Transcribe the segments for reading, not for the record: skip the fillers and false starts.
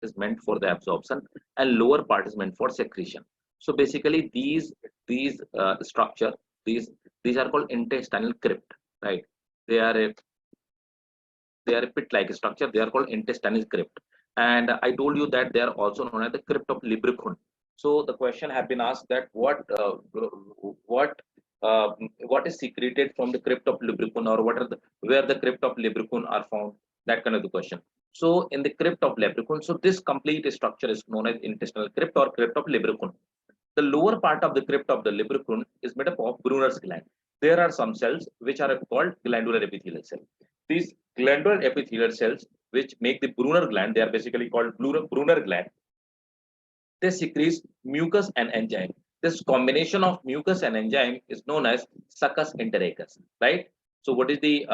is meant for the absorption and lower part is meant for secretion. So basically these structure, these are called intestinal crypt, right? They are a pit-like structure. They are called intestinal crypt. And I told you that they are also known as the crypt of lubricant. So the question have been asked that what what is secreted from the crypt of lubricant, or what are the where the crypt of lubricant are found? That kind of the question. So in the crypt of lubricant, so this complete structure is known as intestinal crypt or crypt of lubricant. The lower part of the crypt of the lubricant is made up of Brunner's gland. There are some cells which are called glandular epithelial cells. These glandular epithelial cells, which make the Brunner gland, they are basically called Brunner gland. They secrete mucus and enzyme. This combination of mucus and enzyme is known as succus entericus, right? So what is the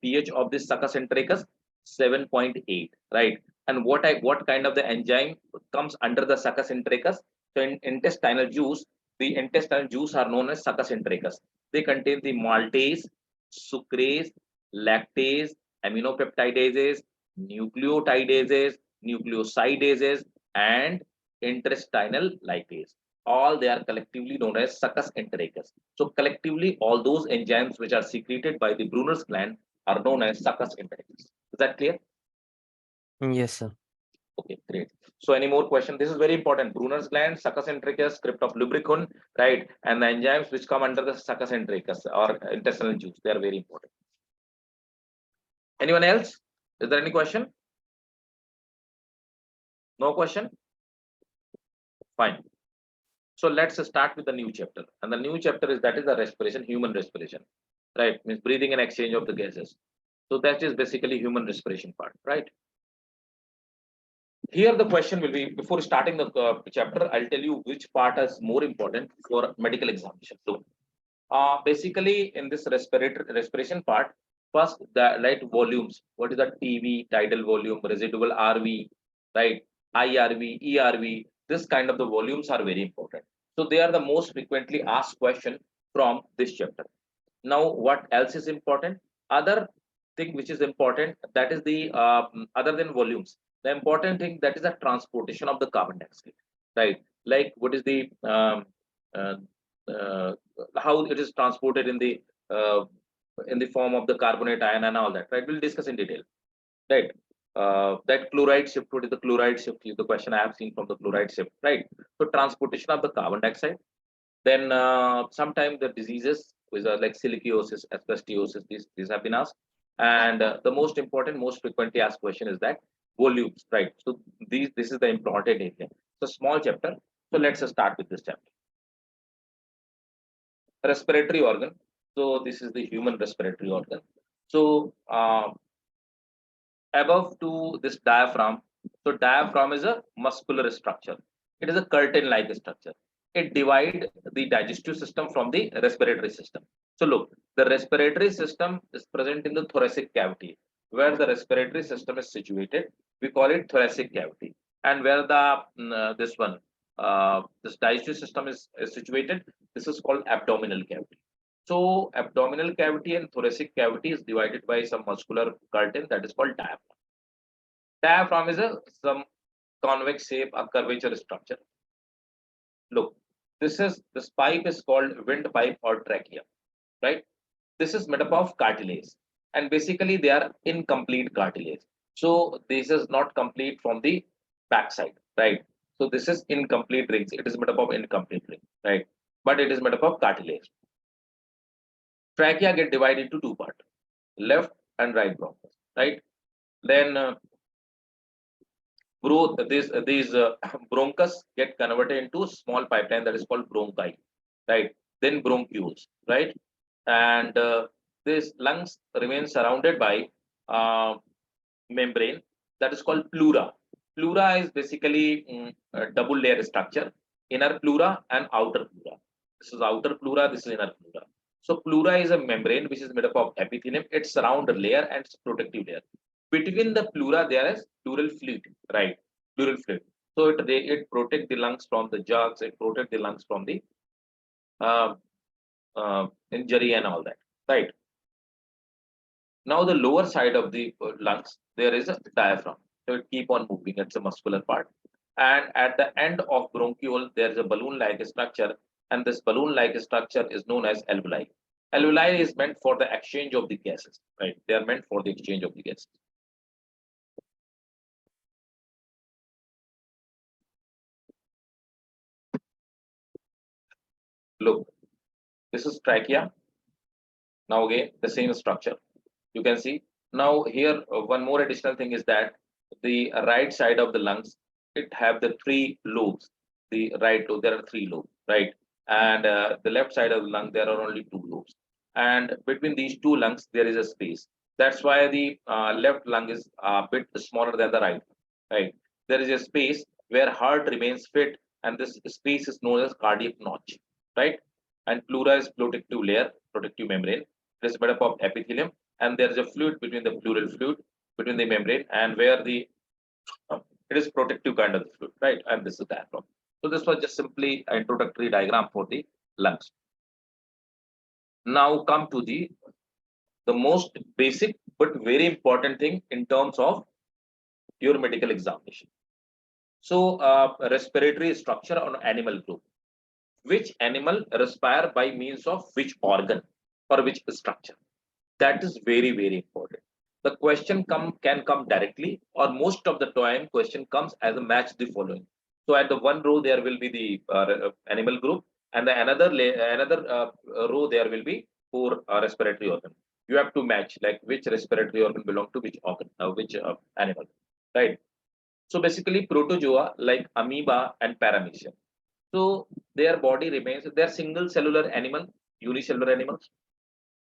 pH of this succus entericus? 7.8, right? And what kind of the enzyme comes under the succus entericus? So in intestinal juice, the intestinal juice are known as succus entericus. They contain the maltase, sucrase, lactase, aminopeptidases, nucleotidases, nucleosidases, and intestinal lipase. All they are collectively known as succus entericus. So collectively, all those enzymes which are secreted by the Brunner's gland are known as succus entericus. Is that clear? Yes, sir. Okay, great. So any more question? This is very important. Brunner's gland, succus entericus, crypt of lubricant, right? And the enzymes which come under the succus entericus or intestinal juice, they are very important. Anyone else? Is there any question? No question? Fine. So let's start with the new chapter. And the new chapter is the respiration, human respiration, right? Means breathing and exchange of the gases. So that is basically human respiration part, right? Here the question will be, before starting the chapter, I'll tell you which part is more important for medical examination. So basically in this respiration part, first the light volumes. What is the TV, tidal volume, residual RV, right? IRV, ERV, this kind of the volumes are very important. So they are the most frequently asked question from this chapter. Now, what else is important? Other thing which is important, that is the other than volumes, the important thing, that is the transportation of the carbon dioxide, right? Like what is the uh, how it is transported in the form of the carbonate ion and all that, right? We'll discuss in detail, right? That chloride shift, what is the chloride shift, is the question I have seen from the chloride shift, right? So transportation of the carbon dioxide. Then sometimes the diseases which are like silicosis, asbestosis, these have been asked. And the most important, most frequently asked question is that volumes, right? So this is the important area. So small chapter. So let's start with this chapter. Respiratory organ. So this is the human respiratory organ. So above to this diaphragm. So diaphragm is a muscular structure. It is a curtain-like structure. It divides the digestive system from the respiratory system. So look, the respiratory system is present in the thoracic cavity. Where the respiratory system is situated, we call it thoracic cavity. And where the this digestive system is situated, this is called abdominal cavity. So abdominal cavity and thoracic cavity is divided by some muscular curtain that is called diaphragm. Diaphragm is some convex shape, a curvature structure. Look, this pipe is called windpipe or trachea, right? This is made up of cartilage, and basically they are incomplete cartilage. So this is not complete from the backside, right? So this is incomplete rings. It is made up of incomplete ring, right? But it is made up of cartilage. Trachea get divided into two parts, left and right bronchus, right? Then these bronchus get converted into small pipeline that is called bronchi, right? Then bronchioles, right? And these lungs remain surrounded by membrane that is called pleura. Pleura is basically a double layer structure, inner pleura and outer pleura. This is outer pleura, this is inner pleura. So pleura is a membrane which is made up of epithelium. It's surround layer and it's protective layer. Between the pleura, there is pleural fluid, right? Pleural fluid. So it protects the lungs from the jugs. It protects the lungs from the uh, injury and all that, right? Now the lower side of the lungs, there is a diaphragm, So it keep on moving. It's a muscular part. And at the end of bronchiole, there is a balloon-like structure, and this balloon-like structure is known as alveoli. Alveoli is meant for the exchange of the gases, right? They are meant for the exchange of the gases. Look, this is trachea. Now again, the same structure. You can see now here one more additional thing is that the right side of the lungs, it have the three lobes. The right lobe, there are three lobes, right? And the left side of the lung, there are only two lobes. And between these two lungs, there is a space. That's why the left lung is a bit smaller than the right, right? There is a space where heart remains fit, and this space is known as cardiac notch, right? And pleura is protective layer, protective membrane. It is made up of epithelium, and there is a fluid between the pleural fluid between the membrane and where the it is protective kind of the fluid, right? And this is the diaphragm. So this was just simply an introductory diagram for the lungs. Now come to the most basic but very important thing in terms of your medical examination. So respiratory structure on animal group. Which animal respire by means of which organ or which structure? That is very, very important. The question can come directly, or most of the time question comes as a match the following. So at the one row there will be the animal group, and the another row there will be for respiratory organ. You have to match like which respiratory organ belong to which organ, which animal, right? So basically protozoa like amoeba and paramecium. So their body remains, they're single cellular animal, unicellular animals.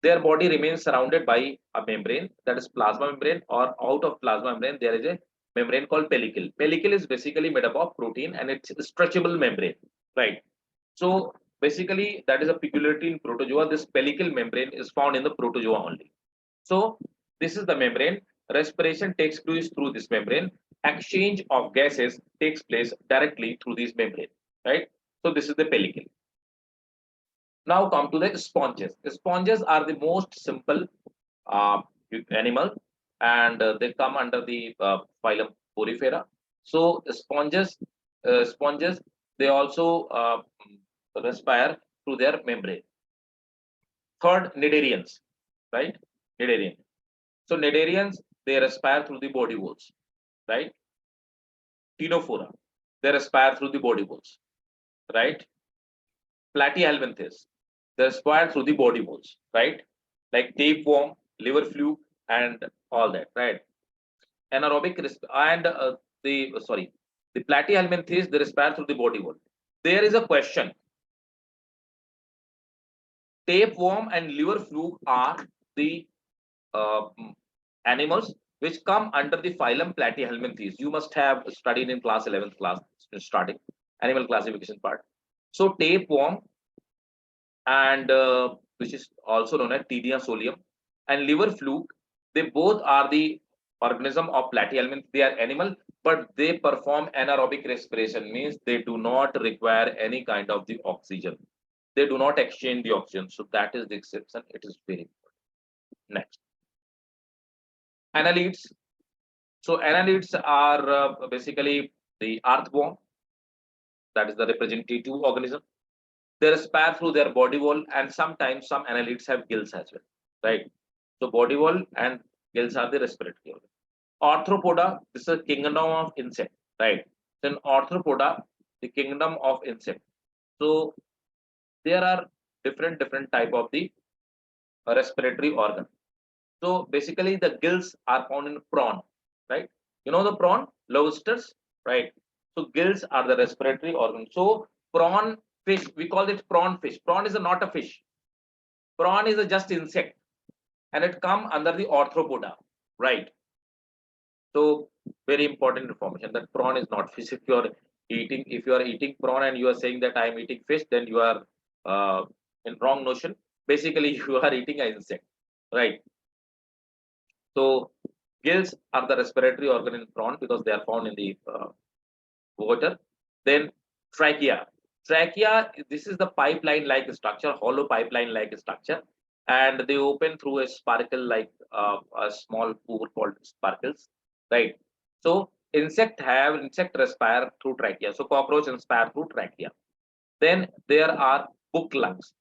Their body remains surrounded by a membrane, that is plasma membrane, or out of plasma membrane there is a membrane called pellicle. Pellicle is basically made up of protein, and it's a stretchable membrane, right? So basically that is a peculiarity in protozoa. This pellicle membrane is found in the protozoa only. So this is the membrane. Respiration takes place through this membrane. Exchange of gases takes place directly through this membrane, right? So this is the pellicle. Now come to the sponges. The sponges are the most simple animal, and they come under the phylum Porifera. So sponges, they also respire through their membrane. Third, cnidarians, right? Cnidarian. So cnidarians, they respire through the body walls, right? Ctenophora, they respire through the body walls, right? Platyhelminthes, they respire through the body walls, right? Like tapeworm, liver fluke, and all that, right? Anaerobic and the platyhelminthes, they respire through the body wall. There is a question. Tapeworm and liver fluke are the uh, animals which come under the phylum Platyhelminthes. You must have studied in class 11th class starting animal classification part. So tapeworm and which is also known as Taenia solium and liver fluke, they both are the organism of platyhelminth. They are animal, but they perform anaerobic respiration, means they do not require any kind of the oxygen. They do not exchange the oxygen. So that is the exception. It is very important. Next, annelids. So annelids are basically the earthworm, that is the representative organism. They respire through their body wall, and sometimes some annelids have gills as well, right? So body wall and gills are the respiratory organ. Arthropoda, this is a kingdom of insect, right? Then arthropoda, the kingdom of insect. So there are different type of the respiratory organ. So basically the gills are found in prawn, right? You know the prawn, lobsters, right? So gills are the respiratory organ. So prawn fish, we call it prawn fish. Prawn is not a fish. Prawn is a just insect, and it come under the arthropoda, right? So very important information that prawn is not fish. If you are eating prawn and you are saying that I am eating fish, then you are in wrong notion. Basically, you are eating an insect, right? So gills are the respiratory organ in prawn because they are found in the water. Then trachea. Trachea, this is the pipeline-like structure, hollow pipeline-like structure, and they open through a sparkle like a small pore called sparkles, right? So insect respire through trachea. So cockroach inspire through trachea. Then there are book lungs.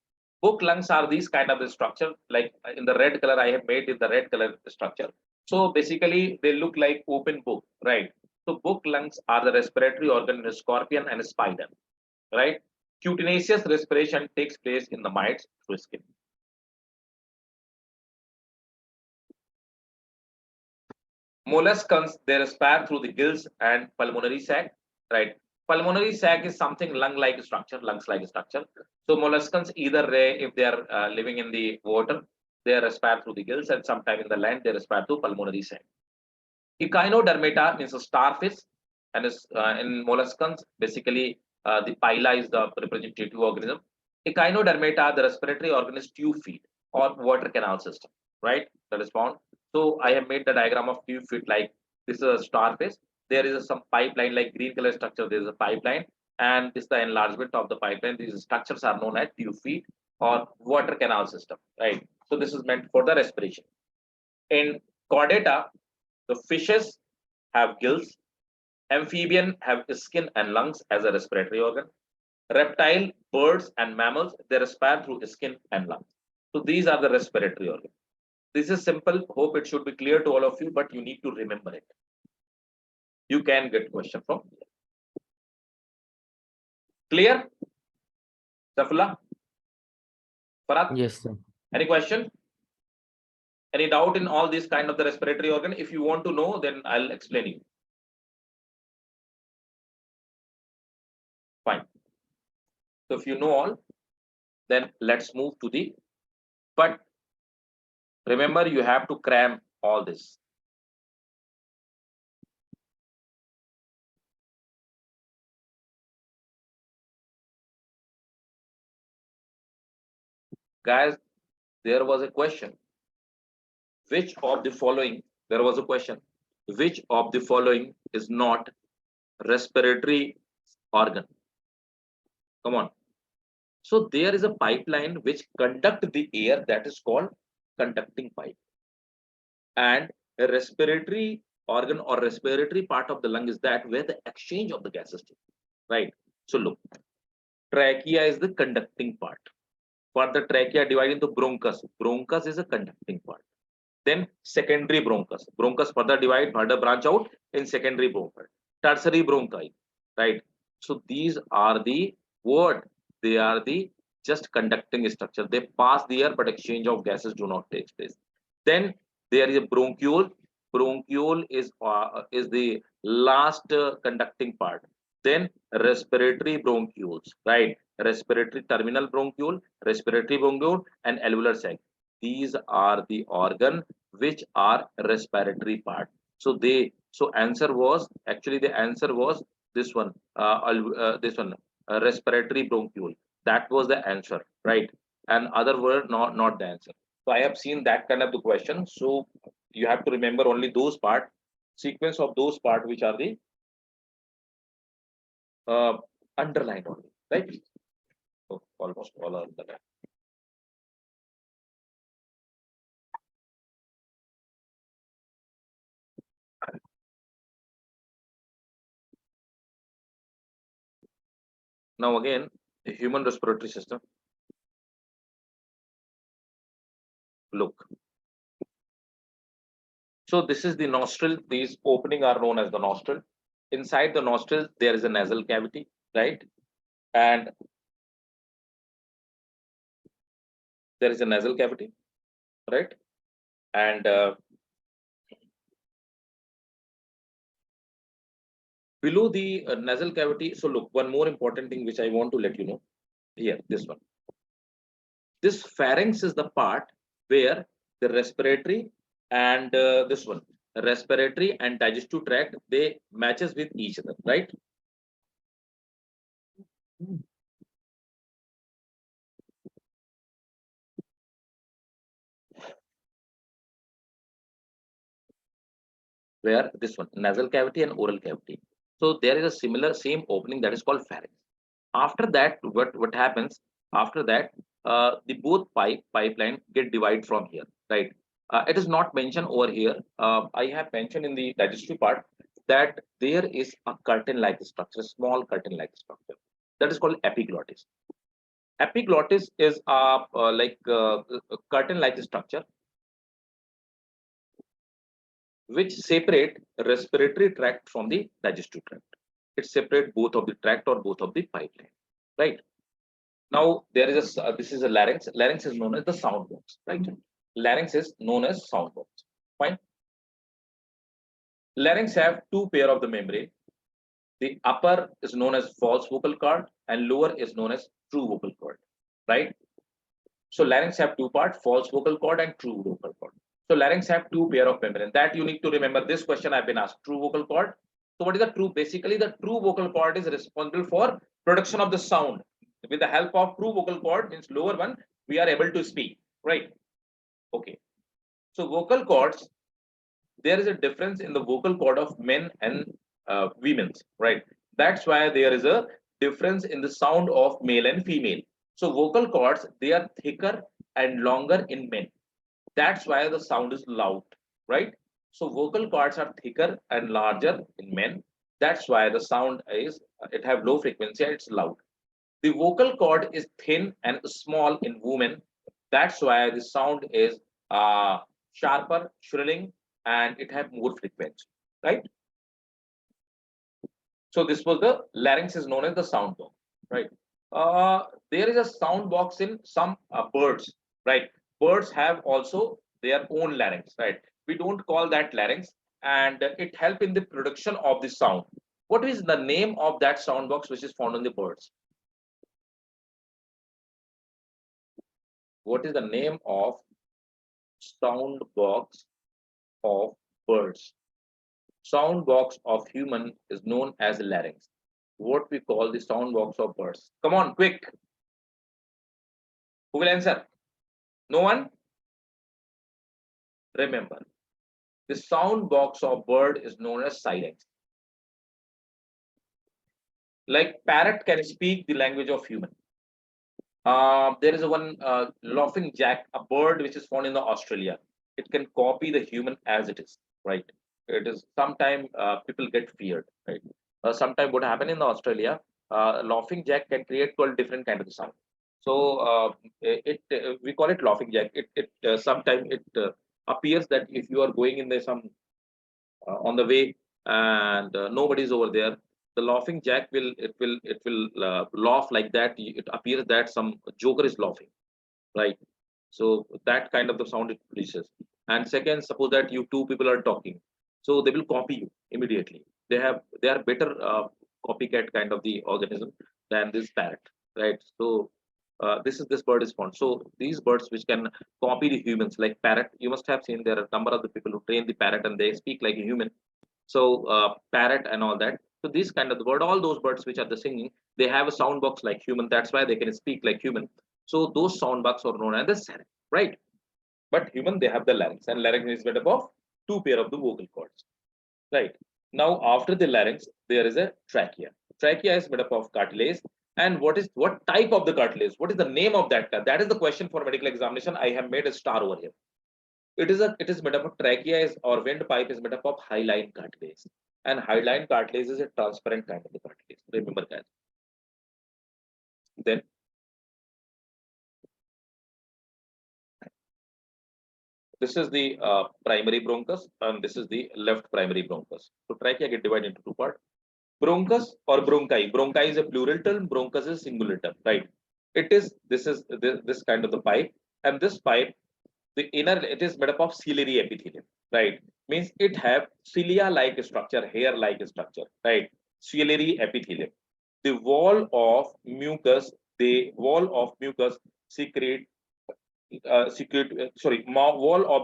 Book lungs are these kind of the structure, like in the red color I have made in the red color structure. So basically they look like open book, right? So book lungs are the respiratory organ in a scorpion and a spider, right? Cutaneous respiration takes place in the mites through skin. Molluscans, they respire through the gills and pulmonary sac, right? Pulmonary sac is something lung-like structure, lungs-like structure. So molluscans either if they are living in the water, they respire through the gills, and sometime in the land they respire through pulmonary sac. Echinodermata means a starfish, and is, in molluscans, basically the pila is the representative organism. Echinodermata, the respiratory organ is tube feet or water canal system, right? That is found. So I have made the diagram of tube feet like this is a starfish. There is some pipeline like green color structure. There is a pipeline, and this is the enlargement of the pipeline. These structures are known as tube feet or water canal system, right? So this is meant for the respiration. In chordata, the fishes have gills. Amphibian have skin and lungs as a respiratory organ. Reptile, birds, and mammals, they respire through skin and lungs. So these are the respiratory organs. This is simple. Hope it should be clear to all of you, but you need to remember it. You can get question from here. Clear? Safula? Farat? Yes, sir. Any question? Any doubt in all these kind of the respiratory organ? If you want to know, then I'll explain you. Fine. So if you know all, then let's move to the, but remember you have to cram all this. Guys, there was a question. Which of the following, there was a question, which of the following is not respiratory organ? Come on. So there is a pipeline which conduct the air, that is called conducting pipe. And a respiratory organ or respiratory part of the lung is that where the exchange of the gases take, right? So look, trachea is the conducting part. For the trachea divided into bronchus. Bronchus is a conducting part. Then secondary bronchus. Bronchus further divide, further branch out in secondary bronchi. Tertiary bronchi, right? So these are the what? They are the just conducting structure. They pass the air, but exchange of gases do not take place. Then there is a bronchiole. Bronchiole is the last conducting part. Then respiratory bronchioles, right? Respiratory terminal bronchiole, respiratory bronchiole, and alveolar sac. These are the organ which are respiratory part. So answer was actually the answer was this one, respiratory bronchiole. That was the answer, right? And other were not the answer. So I have seen that kind of the question. So you have to remember only those part, sequence of those part which are the underlined only, right? So almost all are underlined. Now again, the human respiratory system. Look. So this is the nostril. These opening are known as the nostril. Inside the nostril, there is a nasal cavity, right? And there is a nasal cavity, right? And below the nasal cavity. So look, one more important thing which I want to let you know here, this one. This pharynx is the part where the respiratory and this one, respiratory and digestive tract, they matches with each other, right? Where this one, nasal cavity and oral cavity. So there is a similar same opening that is called pharynx. After that, what happens? After that, the both pipeline get divided from here, right? It is not mentioned over here. I have mentioned in the digestive part. that there is a curtain-like structure, small curtain-like structure, that is called epiglottis. Epiglottis is a curtain-like structure which separate respiratory tract from the digestive tract. It separate both of the tract or both of the pipeline, right? Now there is a this is a larynx. Larynx is known as the sound box, right? Larynx is known as sound box. Fine. Larynx have two pair of the membrane. The upper is known as false vocal cord and lower is known as true vocal cord, right? So larynx have two parts, false vocal cord and true vocal cord. So larynx have two pair of membrane. That you need to remember. This question I've been asked. True vocal cord. So what is the true? Basically, the true vocal cord is responsible for production of the sound. With the help of true vocal cord, means lower one, we are able to speak, right? Okay. So vocal cords, there is a difference in the vocal cord of men and women's, right? That's why there is a difference in the sound of male and female. So vocal cords, they are thicker and longer in men. That's why the sound is loud, right? So vocal cords are thicker and larger in men. That's why the sound is, it have low frequency and it's loud. The vocal cord is thin and small in women. That's why the sound is sharper, shrilling, and it have more frequency, right? So this was the larynx is known as the sound box, right? There is a sound box in some birds, right? Birds have also their own larynx, right? We don't call that larynx, and it help in the production of the sound. What is the name of that sound box which is found in the birds? What is the name of sound box of birds? Sound box of human is known as larynx. What we call the sound box of birds? Come on, quick. Who will answer? No one? Remember, the sound box of bird is known as syrinx. Like parrot can speak the language of human. There is one laughing jack, a bird which is found in the Australia. It can copy the human as it is, right? It is sometimes people get feared, right? Sometimes what happened in the Australia, laughing jack can create 12 different kind of sound. So we call it laughing jack. It sometimes it appears that if you are going in there some on the way and nobody's over there, the laughing jack will laugh like that. It appears that some joker is laughing, right? So that kind of the sound it produces. And second, suppose that you two people are talking, so they will copy you immediately. They are better copycat kind of the organism than this parrot, right? So this bird is found. So these birds which can copy the humans, like parrot, you must have seen there are a number of the people who train the parrot and they speak like a human. So parrot and all that. So these kind of the bird, all those birds which are the singing, they have a sound box like human. That's why they can speak like human. So those sound box are known as the syrinx, right? But human, they have the larynx, and larynx is made up of two pair of the vocal cords, right? Now after the larynx, there is a trachea. Trachea is made up of cartilage. And what type of the cartilage? What is the name of that? That is the question for medical examination. I have made a star over here. It is made up of trachea is, or windpipe is made up of hyaline cartilage. And hyaline cartilage is a transparent kind of the cartilage. Remember that. Then this is the primary bronchus, and this is the left primary bronchus. So trachea get divided into two parts. Bronchus or bronchi. Bronchi is a plural term. Bronchus is singular term, right? This is this kind of the pipe, and this pipe, the inner, it is made up of ciliary epithelium, right? Means it have cilia-like structure, hair-like structure, right? Ciliary epithelium. The wall of mucus, secrete wall of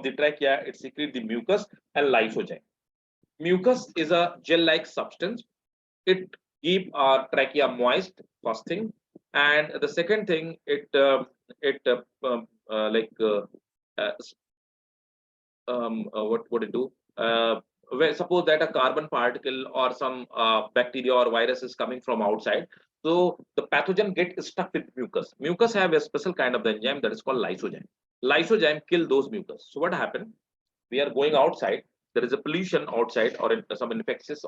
the trachea, it secrete the mucus and lysozyme. Mucus is a gel-like substance. It keep our trachea moist, first thing, and the second thing, what it do? Where suppose that a carbon particle or some bacteria or virus is coming from outside, so the pathogen get stuck with mucus. Mucus have a special kind of the enzyme that is called lysozyme. Lysozyme kill those mucus. So what happened? We are going outside. there is a pollution outside or some infectious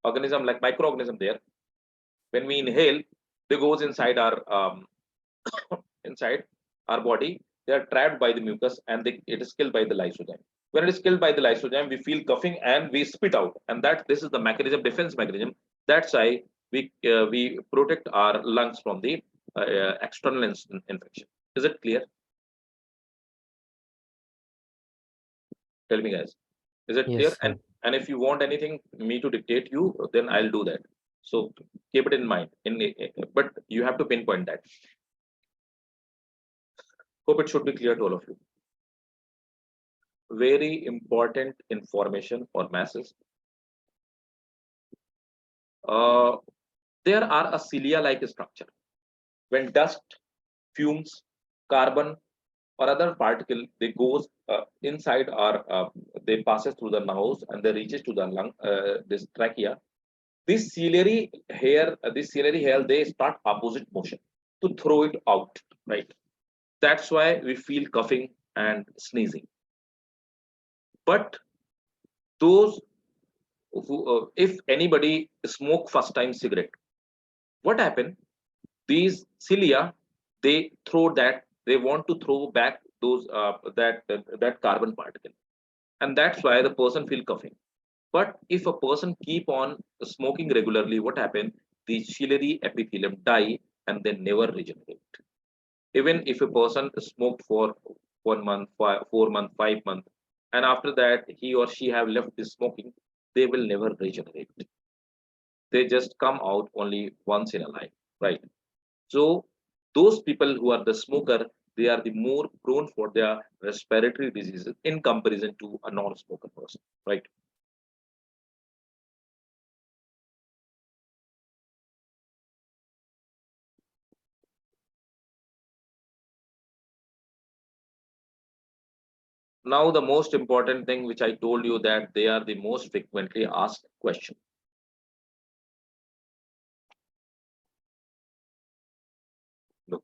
organism like microorganism there. When we inhale, they goes inside our inside our body. They are trapped by the mucus and it is killed by the lysozyme. When it is killed by the lysozyme, we feel coughing and we spit out, and that this is the mechanism, defense mechanism. That's why we protect our lungs from the external infection. Is it clear? Tell me, guys. Is it Yes, clear? sir. And if you want anything me to dictate you, then I'll do that. So keep it in mind. But you have to pinpoint that. Hope it should be clear to all of you. Very important information for masses. There are a cilia-like structure. When dust, fumes, carbon, or other particle, they goes inside or they passes through the nose and they reaches to the lung, this trachea. This ciliary hair, they start opposite motion to throw it out, right? That's why we feel coughing and sneezing. But those who, if anybody smoke first time cigarette, what happened? These cilia, they throw that, they want to throw back those that carbon particle, and that's why the person feel coughing. But if a person keep on smoking regularly, what happens? The ciliary epithelium die and they never regenerate. Even if a person smoked for 1 month, 4 months, 5 months, and after that he or she have left the smoking, they will never regenerate. They just come out only once in a life, right? So those people who are the smoker, they are the more prone for their respiratory diseases in comparison to a non-smoker person, right? Now the most important thing which I told you, that they are the most frequently asked question. Look,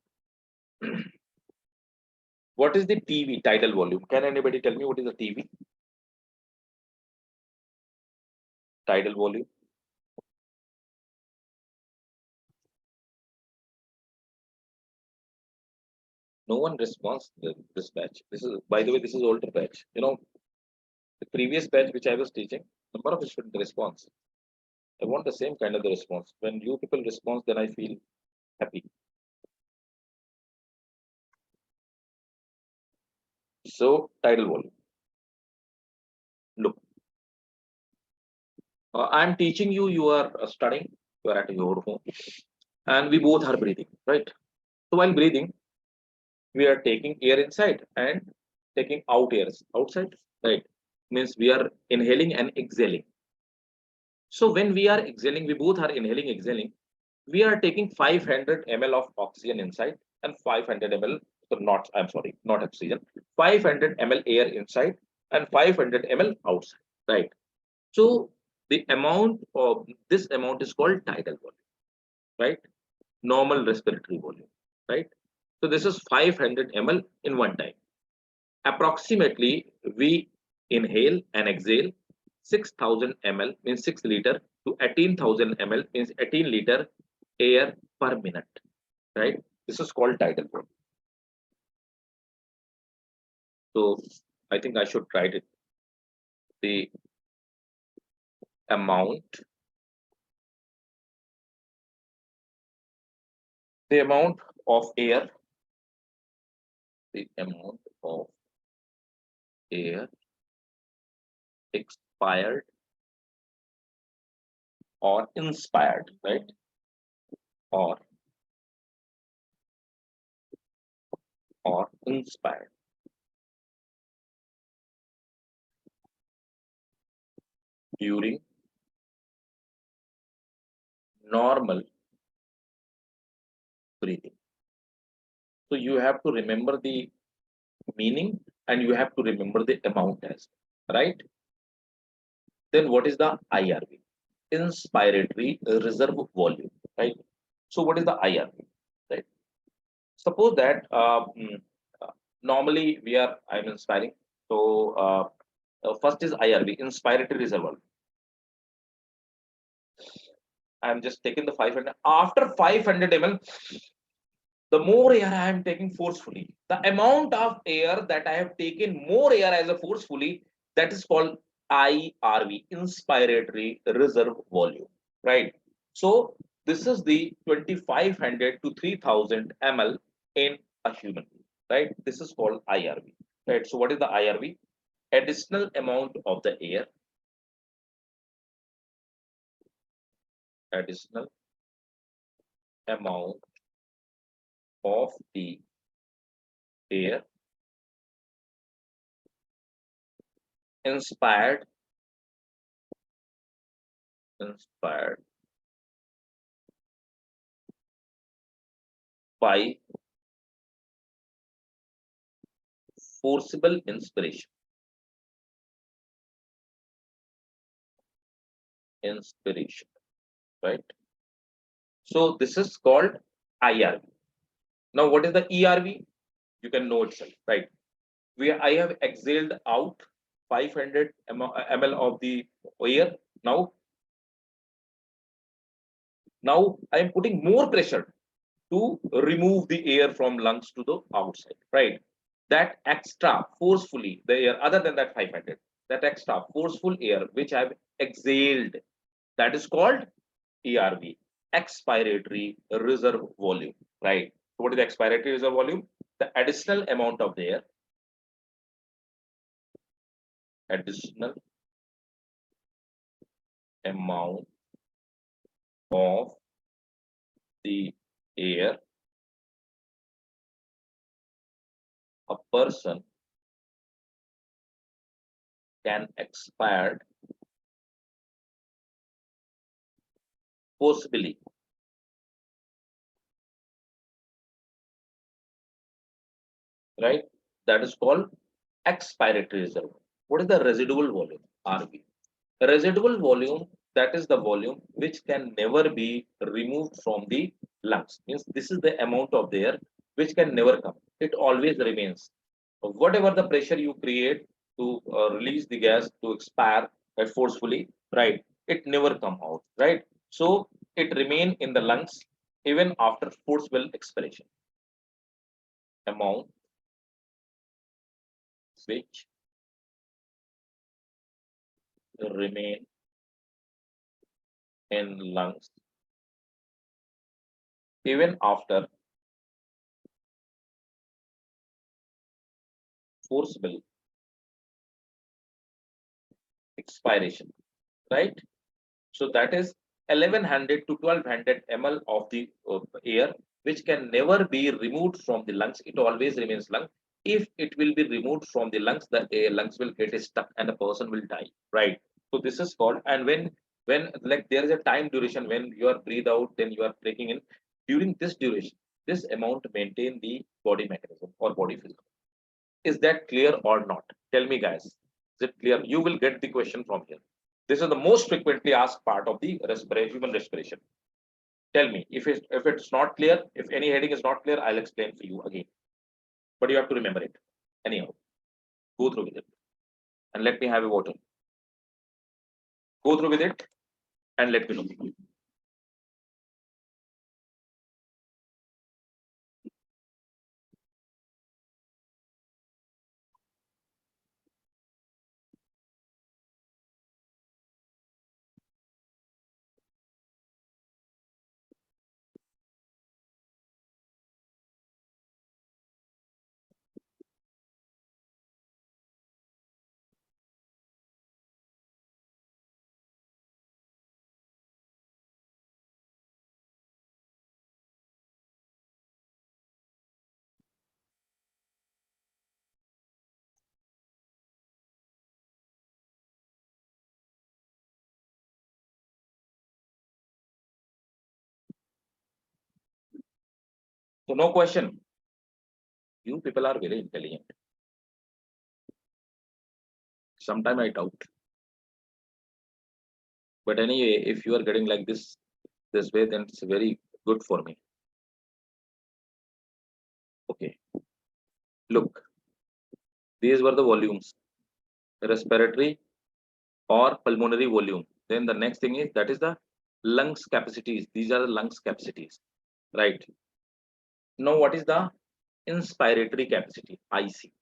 what is the TV tidal volume? Can anybody tell me what is the TV tidal volume? No one responds this batch. This is, by the way, this is older batch. You know, the previous batch which I was teaching, number of student response. I want the same kind of the response. When you people respond, then I feel happy. So tidal volume. Look, I'm teaching you. You are studying. You are at your home, and we both are breathing, right? So while breathing, we are taking air inside and taking out air outside, right? Means we are inhaling and exhaling. So when we are exhaling, we both are inhaling, exhaling. We are taking 500 ml of oxygen inside and 500 ml, so not, I'm sorry, not oxygen, 500 ml air inside and 500 ml outside, right? So the amount of this amount is called tidal volume, right? Normal respiratory volume, right? So this is 500 ml in one time. Approximately, we inhale and exhale 6,000 ml, means 6 liter, to 18,000 ml, means 18 liter air per minute, right? This is called tidal volume. So I think I should write it. The amount, the amount of air, the amount of air expired or inspired, right? Or inspired during normal breathing. So you have to remember the meaning and you have to remember the amount as well, right? Then what is the IRV? Inspiratory reserve volume, right? So what is the IRV, right? Suppose that normally I'm inspiring. So First is IRV, inspiratory reservoir. I'm just taking the 500. After 500 ml, the more air I am taking forcefully, the amount of air that I have taken more air as a forcefully, that is called IRV, inspiratory reserve volume, right? So this is the 2500 to 3000 ml in a human, right? This is called IRV, right? So what is the IRV? Additional amount of the air, additional amount of the air inspired inspired by forcible inspiration, right? So this is called IRV. Now what is the ERV? You can know itself, right? I have exhaled out 500 ml of the air. Now I am putting more pressure to remove the air from lungs to the outside, right? That extra forcefully the air, other than that 500, that extra forceful air which I've exhaled, that is called ERV, expiratory reserve volume, right? So what is the expiratory reserve volume? The additional amount of the air, additional amount of the air a person can expire forcibly, right? That is called expiratory reserve. What is the residual volume? RV. Residual volume, that is the volume which can never be removed from the lungs. Means this is the amount of the air which can never come. It always remains. Whatever the pressure you create to release the gas to expire forcefully, right? It never come out, right? So it remain in the lungs even after forcible expiration. Amount which remain in lungs even after forcible expiration, right? So that is 1100 to 1200 ml of the air which can never be removed from the lungs. It always remains lung. If it will be removed from the lungs, the lungs will get stuck and the person will die, right? So this is called, and when like there is a time duration when you are breathe out, then you are breathing in. During this duration, this amount maintain the body mechanism or body physical. Is that clear or not? Tell me, guys. Is it clear? You will get the question from here. This is the most frequently asked part of the human respiration. Tell me if it's not clear. If any heading is not clear, I'll explain for you again. But you have to remember it. Anyhow, go through with it and let me have a water. Go through with it and let me know. So no question. You people are very intelligent. Sometimes I doubt. But anyway, if you are getting like this way, then it's very good for me. Okay. Look, these were the volumes. respiratory or pulmonary volume. Then the next thing is that is the lungs capacities. These are the lungs capacities, right? Now what is the inspiratory capacity, IC?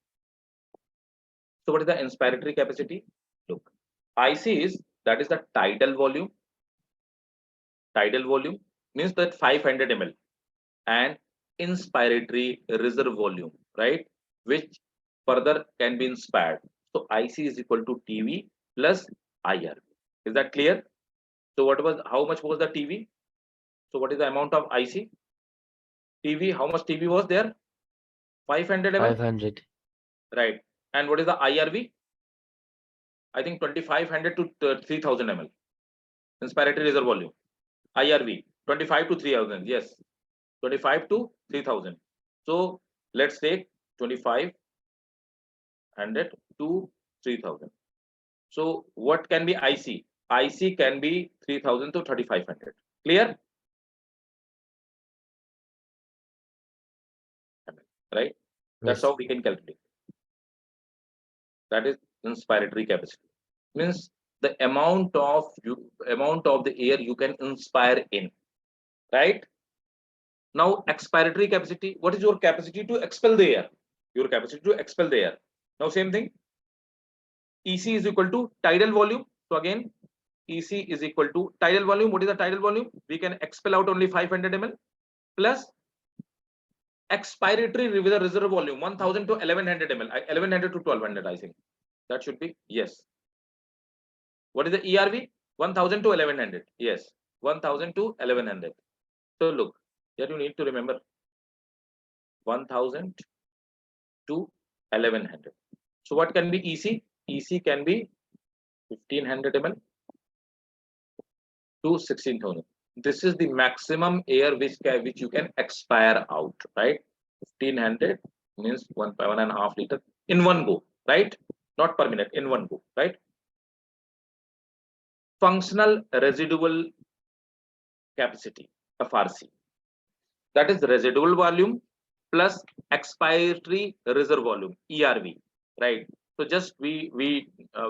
So what is the inspiratory capacity? Look, IC is that is the tidal volume. Tidal volume means that 500 ml, and inspiratory reserve volume, right? Which further can be inspired. So IC is equal to TV plus IR. Is that clear? So what was, how much was the TV? So what is the amount of IC? TV, how much TV was there? 500 ml, 500. right? And what is the IRV? I think 2500 to 3000 ml. Inspiratory reserve volume. IRV 25 to 3000. Yes, 25 to 3000. So let's take 2500 to 3000. So what can be IC? IC can be 3000 to 3500. Clear? Right? That's Yes. how we can calculate. That is inspiratory capacity. Means the amount of the air you can inspire in. Right? Now expiratory capacity. What is your capacity to expel the air? Your capacity to expel the air. Now same thing. EC is equal to tidal volume. So again, EC is equal to tidal volume. What is the tidal volume? We can expel out only 500 ml plus expiratory reserve volume 1000 to 1100 ml. 1100 to 1200, I think. That should be yes. What is the ERV? 1000 to 1100. Yes, 1000 to 1100. So look, here you need to remember 1000 to 1100. So what can be EC? EC can be 1500 ml to 16,000. This is the maximum air which you can expire out, right? 1500 means 1.5 liter in one go, right? Not per minute, in one go, right? Functional residual capacity, FRC. That is residual volume plus expiratory reserve volume, ERV, right? So just we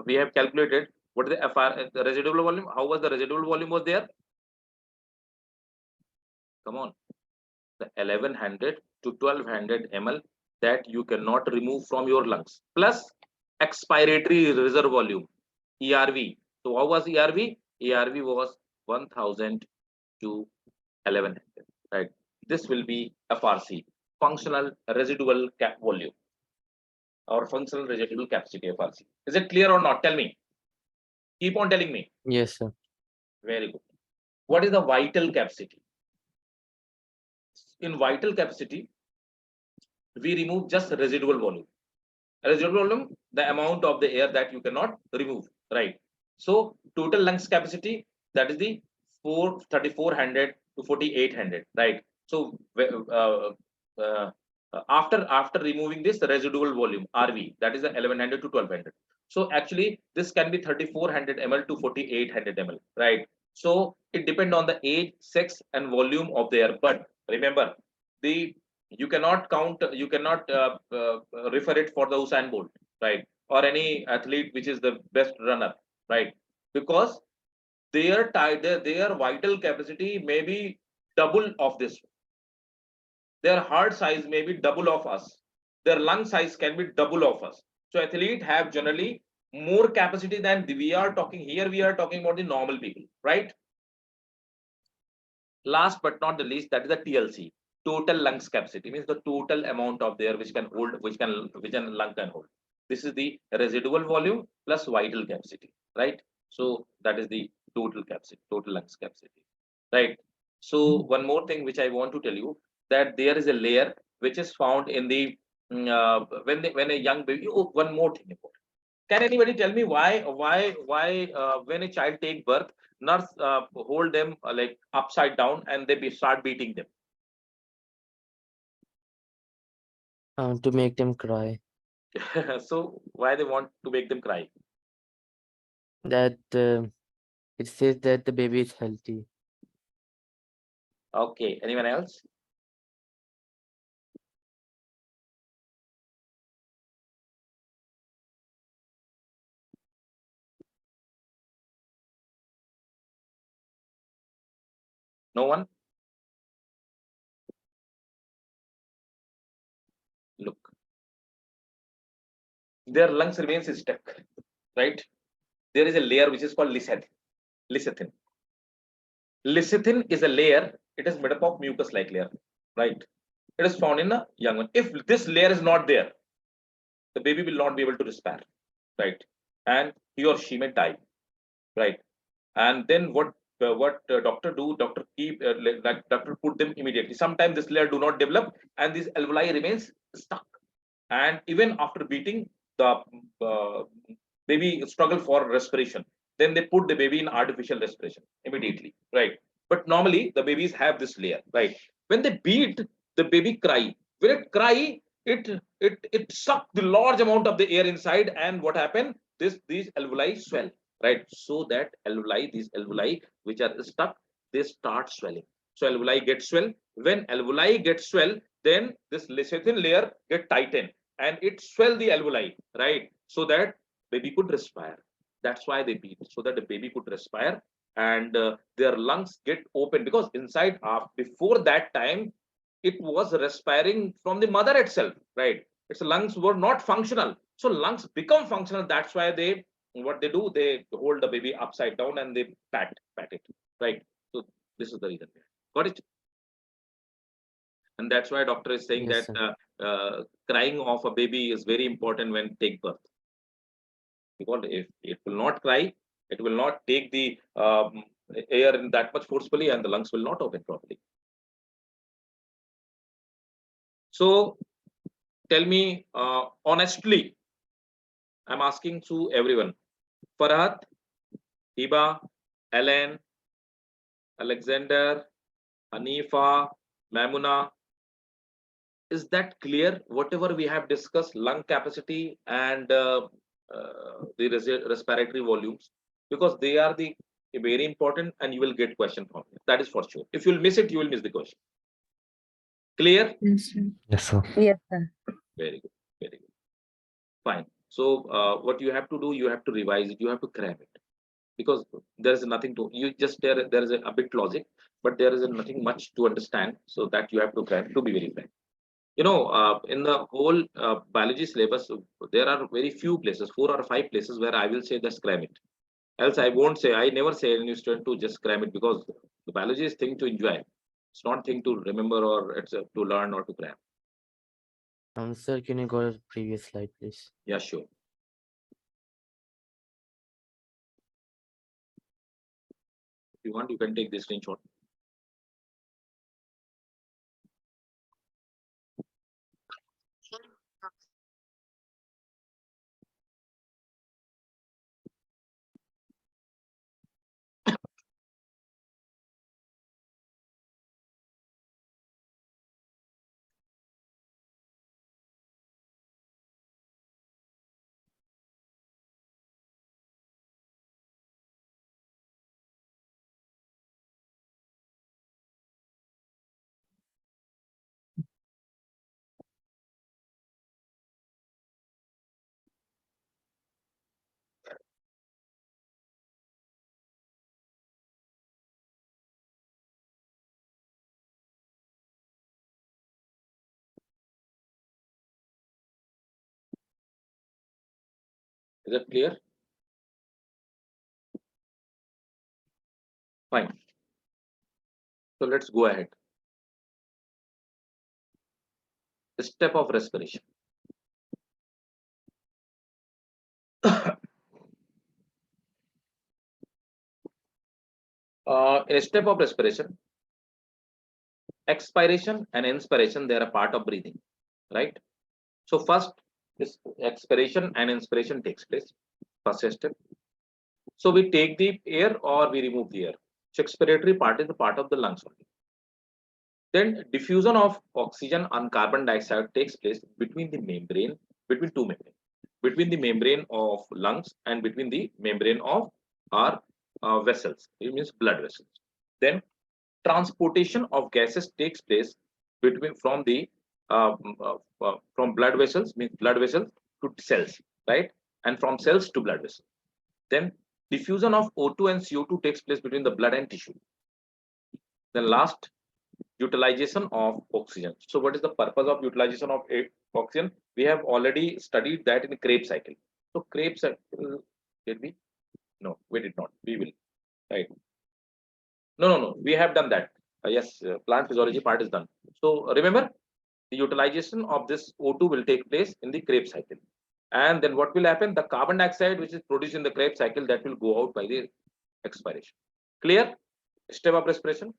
have calculated what is the residual volume. How was the residual volume was there? Come on, the 1100 to 1200 ml that you cannot remove from your lungs plus expiratory reserve volume, ERV. So how was ERV? ERV was 1000 to 1100, right? This will be FRC, functional residual cap volume or functional residual capacity, FRC. Is it clear or not? Tell me. Keep on telling me. Yes, sir. Very good. What is the vital capacity? In vital capacity, we remove just residual volume. Residual volume, the amount of the air that you cannot remove, right? So total lungs capacity, that is the 3400 to 4800, right? So after removing this residual volume, RV, that is the 1100 to 1200. So actually this can be 3400 ml to 4800 ml, right? So it depends on the age, sex and volume of the air. But remember, the you cannot count, you cannot refer it for the Usain Bolt, right? Or any athlete which is the best runner, right? Because their vital capacity may be double of this. Their heart size may be double of us. Their lung size can be double of us. So athlete have generally more capacity than we are talking here. We are talking about the normal people, right? Last but not the least, that is the TLC, total lungs capacity, means the total amount of air which can hold, which a lung can hold. This is the residual volume plus vital capacity, right? So that is the total capacity, total lungs capacity, right? So one more thing which I want to tell you, that there is a layer which is found in the when a young baby. Oh, one more thing important. Can anybody tell me why when a child take birth, nurse hold them like upside down and they start beating them? To make them cry. So why they want to make them cry? That it says that the baby is healthy. Okay, anyone else? No one? Look, their lungs remains stuck, right? There is a layer which is called lecithin. Lecithin is a layer. It is made up of mucus-like layer, right? It is found in a young one. If this layer is not there, the baby will not be able to respire, right? And he or she may die, right? And then what doctor do? Doctor keep like doctor put them immediately. Sometimes this layer do not develop, and this alveoli remains stuck. And even after beating, the uh, baby struggle for respiration. Then they put the baby in artificial respiration immediately, right? But normally the babies have this layer, right? When they beat, the baby cry. When it cry, it suck the large amount of the air inside, and what happened? These alveoli swell, right? So that these alveoli which are stuck, they start swelling. So alveoli get swell. When alveoli get swell, then this lecithin layer get tightened and it swell the alveoli, right? So that baby could respire. That's why they beat, so that the baby could respire, and their lungs get open, because inside before that time it was respiring from the mother itself, right? Its lungs were not functional, so lungs become functional. That's why they, what they do, they hold the baby upside down and they pat it, right? So this is the reason. Got it? And that's why doctor is saying Yes, that sir. crying of a baby is very important when take birth, because if it will not cry, it will not take the air in that much forcefully, and the lungs will not open properly. So tell me honestly, I'm asking to everyone, Farhat, Hiba, Ellen, Alexander, Hanifa, Mamuna, is that clear? Whatever we have discussed, lung capacity and the respiratory volumes, because they are the very important, and you will get question from it. That is for sure. If you'll miss it, you will miss the question. Clear? Yes, sir. Yes, sir. Yes, sir. Very good. Very good. Fine. So what you have to do, you have to revise it. You have to cram it, because there is nothing to, you just there is a bit logic, but there is nothing much to understand. So that you have to cram, to be very frank. In the whole biology syllabus, there are very few places, 4 or 5 places, where I will say just cram it. Else I won't say, I never say any student to just cram it, because the biology is thing to enjoy. It's not thing to remember, or it's to learn or to cram. Sir, can you go to the previous slide, please? Yeah, sure. If you want, you can take this screenshot. Is that clear? Fine. So let's go ahead. Step of respiration. In a step of respiration, expiration and inspiration, they are a part of breathing, right? So first, this expiration and inspiration takes place. First step. So we take the air or we remove the air. So expiratory part is the part of the lungs only. Then diffusion of oxygen and carbon dioxide takes place between the membrane, between two membranes, between the membrane of lungs and between the membrane of our vessels. It means blood vessels. Then transportation of gases takes place between from blood vessels, means blood vessels to cells, right? And from cells to blood vessels. Then diffusion of O2 and CO2 takes place between the blood and tissue. Then last, utilization of oxygen. So what is the purpose of utilization of oxygen? We have already studied that in the Krebs cycle. So Krebs cycle, did we? No, we did not. We will. Right. No. We have done that. Yes, plant physiology part is done. So remember, the utilization of this O2 will take place in the Krebs cycle. And then what will happen? The carbon dioxide which is produced in the Krebs cycle, that will go out by the expiration. Clear? Step of respiration.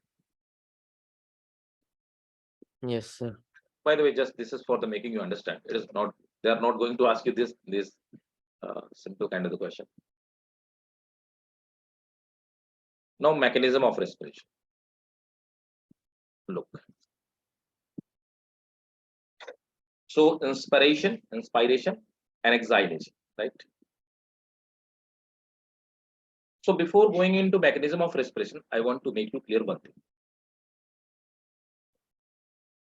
Yes, sir. By the way, just this is for the making you understand. It is not, they are not going to ask you this simple kind of the question. Now, mechanism of respiration. Look. So inspiration, and exhalation, right? So before going into mechanism of respiration, I want to make you clear one thing.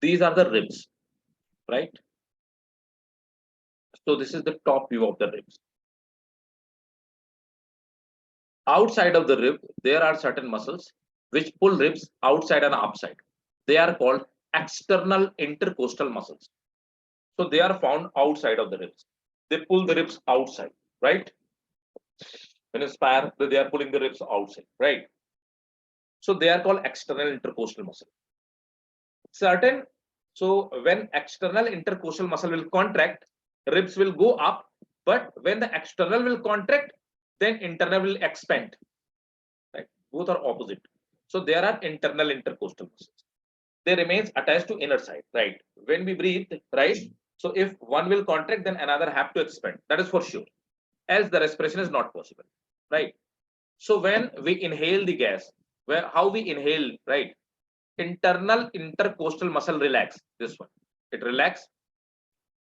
These are the ribs, right? So this is the top view of the ribs. Outside of the rib, there are certain muscles which pull ribs outside and upside. They are called external intercostal muscles. So they are found outside of the ribs. They pull the ribs outside, right? When you inspire, they are pulling the ribs outside, right? So they are called external intercostal muscle. Certain, so when external intercostal muscle will contract, ribs will go up, but when the external will contract, then internal will expand. Right? Both are opposite. So there are internal intercostal muscles. They remains attached to inner side, right? When we breathe, right? So if one will contract, then another have to expand. That is for sure. Else the respiration is not possible, right? So when we inhale the gas, how we inhale, right? Internal intercostal muscle relax. This one, it relax.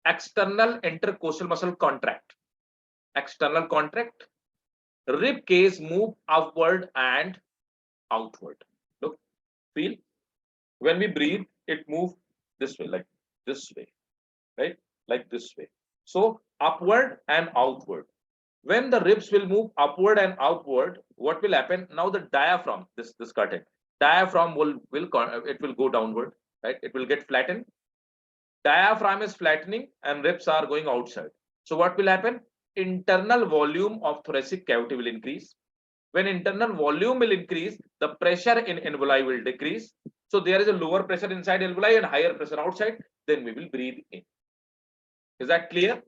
External intercostal muscle contract. External contract. Rib cage move upward and outward. Look, feel. When we breathe, it moves this way, like this way, right? Like this way. So upward and outward. When the ribs will move upward and outward, what will happen? Now the diaphragm, this curtain, diaphragm will go downward, right? It will get flattened. Diaphragm is flattening and ribs are going outside. So what will happen? Internal volume of thoracic cavity will increase. When internal volume will increase, the pressure in alveoli will decrease. So there is a lower pressure inside alveoli and higher pressure outside. Then we will breathe in. Is that clear?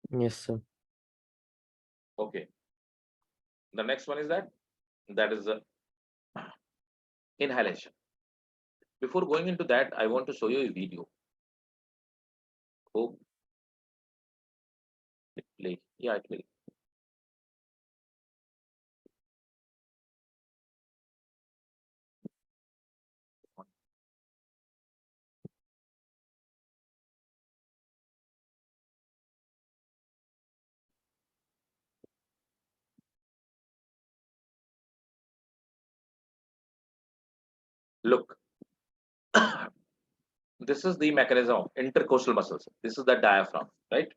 Yes, sir. Okay. The next one is that is inhalation. Before going into that, I want to show you a video. Hope it play. Yeah, it will. Look, this is the mechanism of intercostal muscles. This is the diaphragm, right?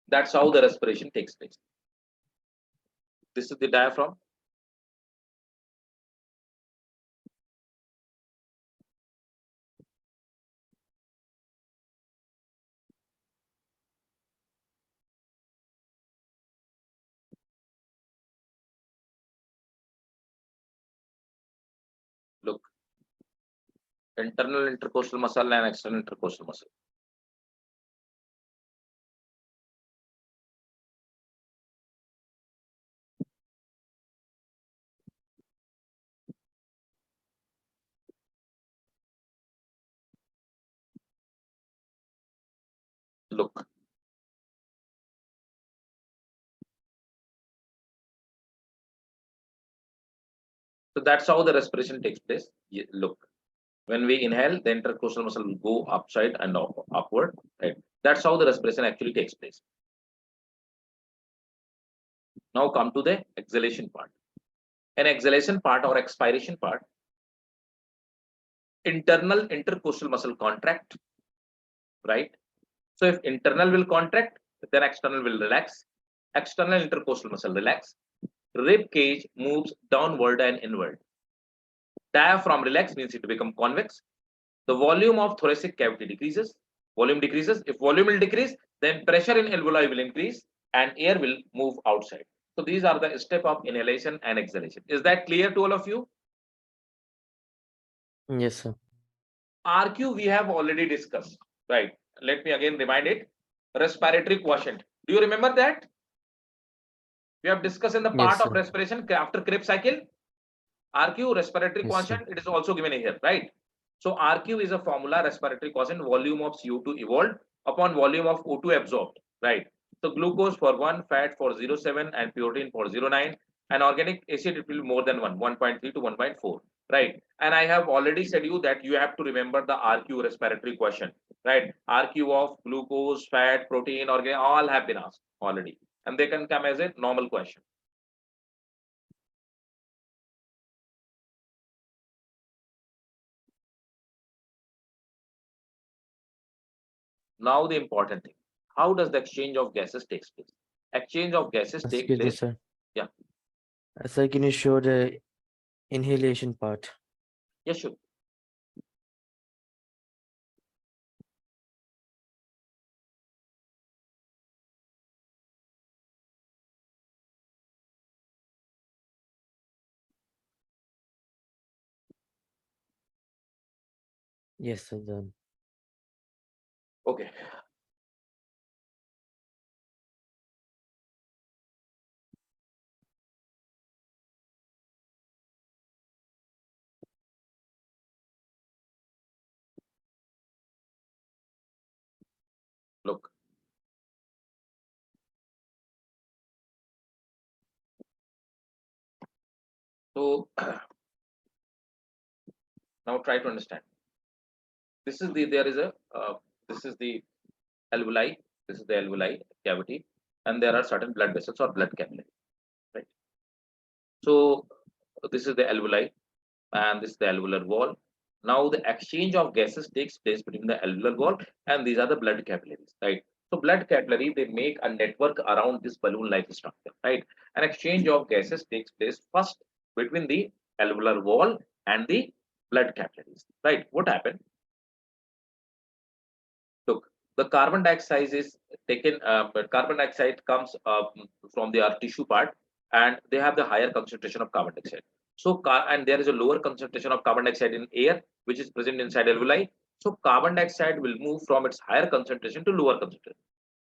That's how the respiration takes place. This is the diaphragm. Look, internal intercostal muscle and external intercostal muscle. Look. So that's how the respiration takes place. Look, when we inhale, the intercostal muscle will go upside and upward. Right? That's how the respiration actually takes place. Now come to the exhalation part. An exhalation part or expiration part, internal intercostal muscle contract, right? So if internal will contract, then external will relax. External intercostal muscle relax. Rib cage moves downward and inward. Diaphragm relax means it becomes convex. The volume of thoracic cavity decreases. Volume decreases. If volume will decrease, then pressure in alveoli will increase and air will move outside. So these are the step of inhalation and exhalation. Is that clear to all of you? Yes, sir. RQ we have already discussed, right? Let me again remind it. Respiratory quotient. Do you remember that? We have discussed in the Yes, part of sir. respiration after Krebs cycle. RQ, respiratory Yes, sir. quotient, it is also given here, right? So RQ is a formula, respiratory quotient, volume of CO2 evolved upon volume of O2 absorbed, right? So glucose for 1, fat for 0.7 and protein for 0.9, and organic acid it will be more than 1, 1.3 to 1.4, right? And I have already said you that you have to remember the RQ respiratory quotient, right? RQ of glucose, fat, protein, organic, all have been asked already, and they can come as a normal question. Now the important thing, how does the exchange of gases takes place? Exchange of gases take Excuse me, place. sir. Yeah. Sir, can you show the inhalation part? Yes, sure. Yes, sir, done. Okay. Look. So now try to understand. This is the there is a this is the alveoli. This is the alveoli cavity, and there are certain blood vessels or blood capillaries. Right. So this is the alveoli, and this is the alveolar wall. Now the exchange of gases takes place between the alveolar wall and these are the blood capillaries, right? So blood capillary, they make a network around this balloon-like structure, right? An exchange of gases takes place first between the alveolar wall and the blood capillaries, right? What happened? Look, the carbon dioxide is taken, but carbon dioxide comes from their tissue part, and they have the higher concentration of carbon dioxide. So, and there is a lower concentration of carbon dioxide in air, which is present inside alveoli. So, carbon dioxide will move from its higher concentration to lower concentration,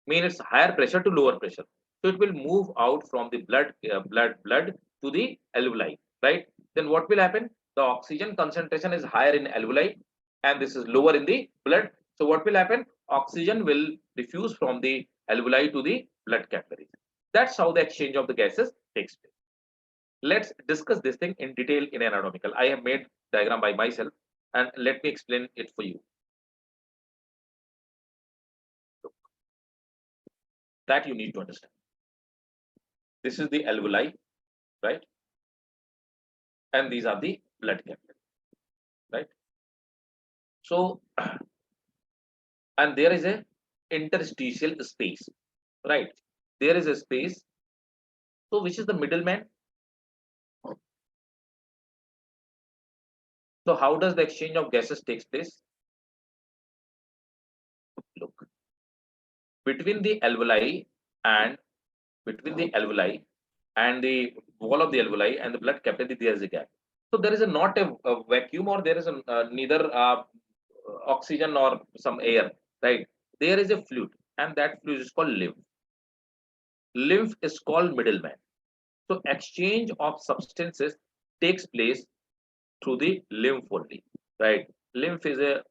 mean it's higher pressure to lower pressure. So, it will move out from the blood to the alveoli, right? Then what will happen? The oxygen concentration is higher in alveoli, and this is lower in the blood. So, what will happen? Oxygen will diffuse from the alveoli to the blood capillaries. That's how the exchange of the gases takes place. Let's discuss this thing in detail in anatomical. I have made diagram by myself, and let me explain it for you. That you need to understand. This is the alveoli, right? And these are the blood capillaries, right? So, and there is a interstitial space, right? There is a space. So, which is the middleman? So, how does the exchange of gases takes place? Look, between the alveoli and between the alveoli and the wall of the alveoli and the blood capillary, there is a gap. So there is not a vacuum, or there is neither oxygen or some air, right? There is a fluid, and that fluid is called lymph. Lymph is called middleman. So exchange of substances takes place through the lymph only, right? Lymph is a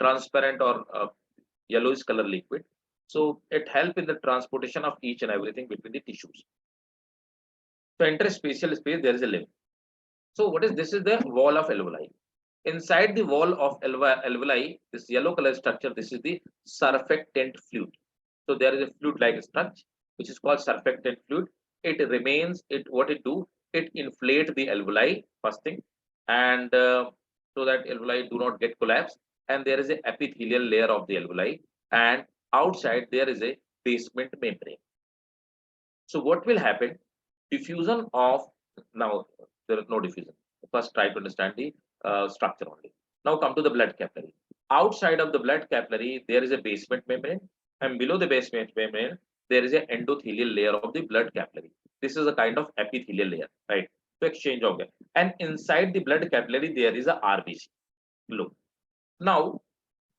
transparent or yellowish color liquid. So it helps in the transportation of each and everything between the tissues. So interspatial space, there is a lymph. So what is this? Is the wall of alveoli. Inside the wall of alveoli, this yellow color structure, this is the surfactant fluid. So there is a fluid-like structure which is called surfactant fluid. It remains. It what it do? It inflate the alveoli first thing, and so that alveoli do not get collapsed. And there is a epithelial layer of the alveoli, and outside there is a basement membrane. So what will happen? diffusion of, now there is no diffusion. First try to understand the structure only. Now come to the blood capillary. Outside of the blood capillary there is a basement membrane, and below the basement membrane there is an endothelial layer of the blood capillary. This is a kind of epithelial layer, right? So exchange of gas. And inside the blood capillary there is a RBC. Look, now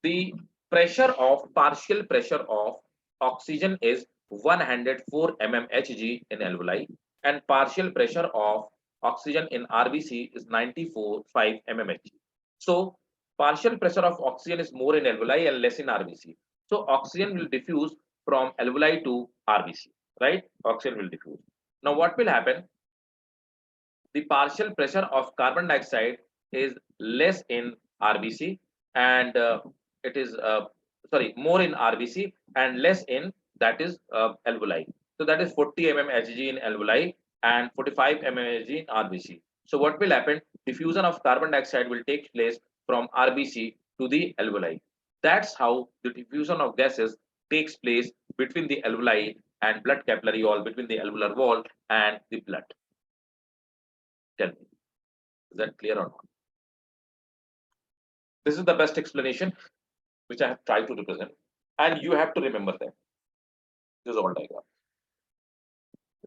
the partial pressure of oxygen is 104 mmHg in alveoli, and partial pressure of oxygen in RBC is 94.5 mmHg. So partial pressure of oxygen is more in alveoli and less in RBC. So oxygen will diffuse from alveoli to RBC, right? Oxygen will diffuse. Now what will happen? The partial pressure of carbon dioxide is less in RBC, and it is more in RBC and less in, that is alveoli. So that is 40 mmHg in alveoli and 45 mmHg in RBC. So what will happen? Diffusion of carbon dioxide will take place from RBC to the alveoli. That's how the diffusion of gases takes place between the alveoli and blood capillary wall, between the alveolar wall and the blood. Tell me, is that clear or not? This is the best explanation which I have tried to represent, and you have to remember that. This is all diagram.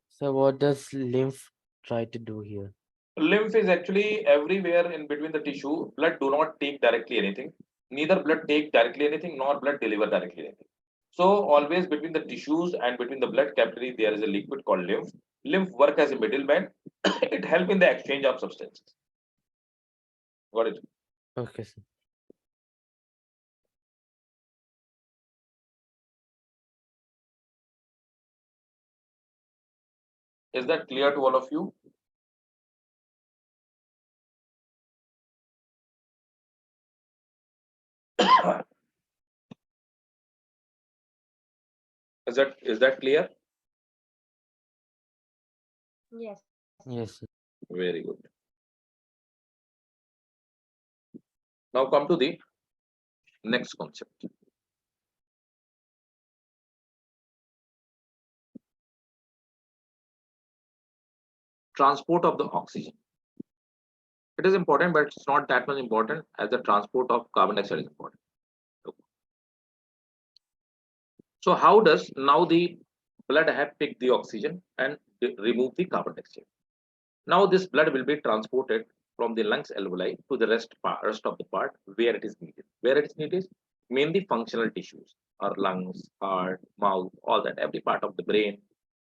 So what does lymph try to do here? Lymph is actually everywhere in between the tissue. Blood do not take directly anything. Neither blood take directly anything, nor blood deliver directly anything. So always between the tissues and between the blood capillary, there is a liquid called lymph. Lymph work as a middleman. It helps in the exchange of substances. Got it? Okay, sir. Is that clear to all of you? Is that clear? Yes. Yes, sir. Very good. Now come to the next concept. Transport of the oxygen. It is important, but it's not that much important as the transport of carbon dioxide is important. So how does now the blood have picked the oxygen and remove the carbon dioxide? Now this blood will be transported from the lungs alveoli to the rest of the part where it is needed. Where it is needed, mainly functional tissues, or lungs, heart, mouth, all that, every part of the brain.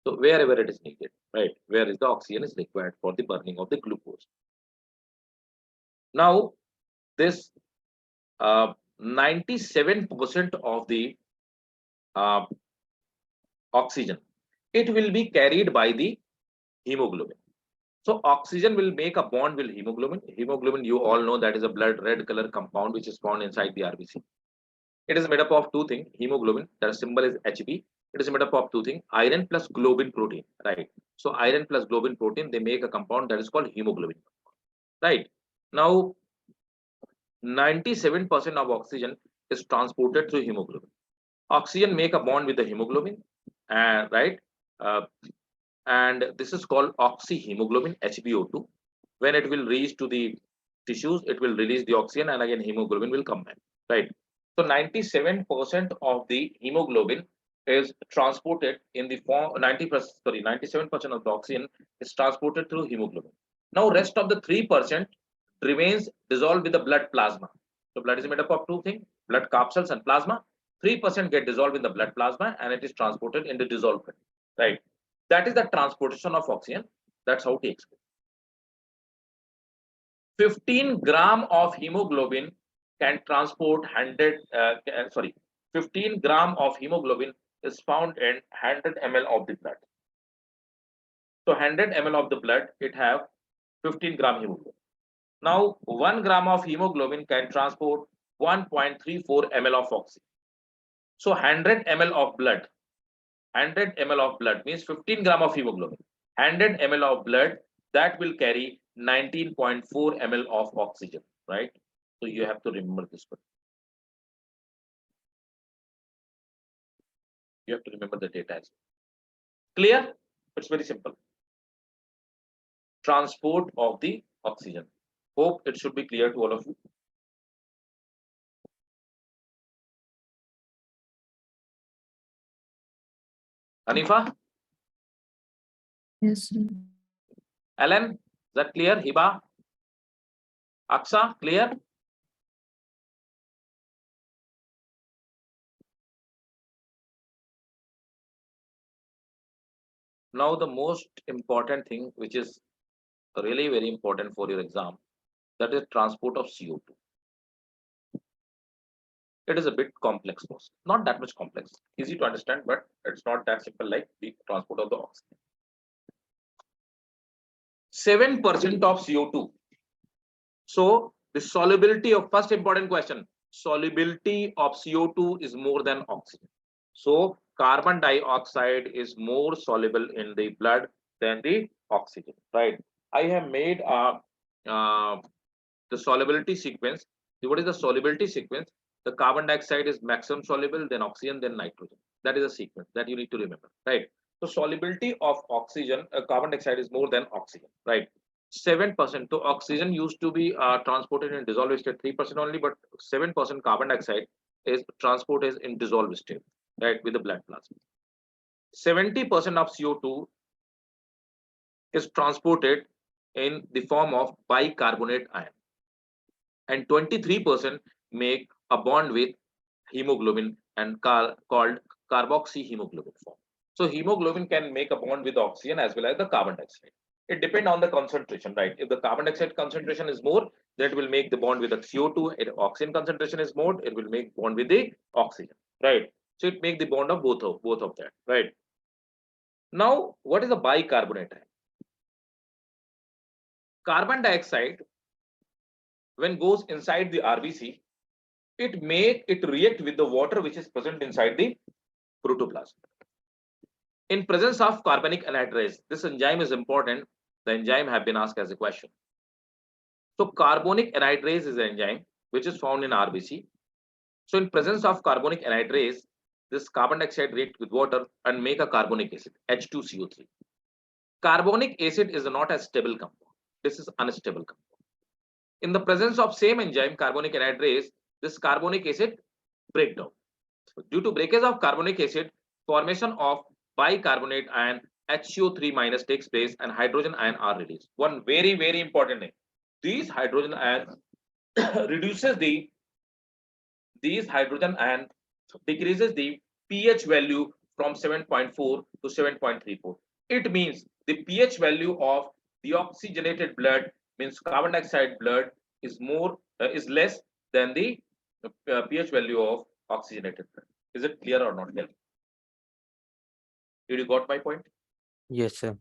So wherever it is needed, right? Where is the oxygen is required for the burning of the glucose. Now this 97% of the uh, oxygen, it will be carried by the hemoglobin. So oxygen will make a bond with hemoglobin. Hemoglobin, you all know, that is a blood red color compound which is found inside the RBC. It is made up of two things. Hemoglobin, that symbol is Hb. It is made up of two things: iron plus globin protein, right? So iron plus globin protein, they make a compound that is called hemoglobin, right? Now 97% of oxygen is transported through hemoglobin. Oxygen make a bond with the hemoglobin, right? Uh, and this is called oxyhemoglobin, HbO2. When it will reach to the tissues, it will release the oxygen, and again hemoglobin will come back, right? So 97% of the hemoglobin is transported in the form 97% of the oxygen is transported through hemoglobin. Now rest of the 3% remains dissolved with the blood plasma. So blood is made up of two things: blood capsules and plasma. 3% get dissolved in the blood plasma and it is transported in the dissolved form, right? That is the transportation of oxygen. That's how it takes place. 15 gram of hemoglobin can transport 15 gram of hemoglobin is found in 100 ml of the blood. So 100 ml of the blood, it have 15 gram hemoglobin. Now 1 gram of hemoglobin can transport 1.34 ml of oxygen. So 100 ml of blood, 100 ml of blood means 15 gram of hemoglobin. 100 ml of blood, that will carry 19.4 ml of oxygen, right? So you have to remember this one. You have to remember the data as well. Clear? It's very simple. transport of the oxygen. Hope it should be clear to all of you. Hanifa? Yes, sir. Alan, is that clear? Hiba? Aksa, clear? Now the most important thing, which is really very important for your exam, that is transport of CO2. It is a bit complex, not that much complex, easy to understand, but it's not that simple like the transport of the oxygen. 7% of CO2. So the solubility of, first important question, solubility of CO2 is more than oxygen. So carbon dioxide is more soluble in the blood than the oxygen, right? I have made the solubility sequence. What is the solubility sequence? The carbon dioxide is maximum soluble, then oxygen, then nitrogen. That is a sequence that you need to remember, right? So solubility of oxygen, carbon dioxide is more than oxygen, right? 7%. So oxygen used to be transported in dissolved state 3% only, but 7% carbon dioxide is transported in dissolved state, right, with the blood plasma. 70% of CO2 is transported in the form of bicarbonate ion, and 23% make a bond with hemoglobin and called carboxyhemoglobin form. So hemoglobin can make a bond with oxygen as well as the carbon dioxide. It depends on the concentration, right? If the carbon dioxide concentration is more, that will make the bond with the CO2. If oxygen concentration is more, it will make bond with the oxygen, right? So it make the bond of both of that, right? Now, what is the bicarbonate ion? Carbon dioxide, when goes inside the RBC, it react with the water which is present inside the protoplasm. In presence of carbonic anhydrase, this enzyme is important. The enzyme have been asked as a question. So carbonic anhydrase is an enzyme which is found in RBC. So in presence of carbonic anhydrase, this carbon dioxide react with water and make a carbonic acid, H2CO3. Carbonic acid is not a stable compound. This is unstable compound. In the presence of same enzyme, carbonic anhydrase, this carbonic acid break down. So due to breakage of carbonic acid, formation of bicarbonate ion HCO3 minus takes place and hydrogen ion are released. One very, very important thing. These hydrogen ion reduces these hydrogen ion decreases the pH value from 7.4 to 7.34. It means the pH value of the oxygenated blood, means carbon dioxide blood, is less than the pH value of oxygenated blood. Is it clear or not clear? Did you got my point? Yes, sir.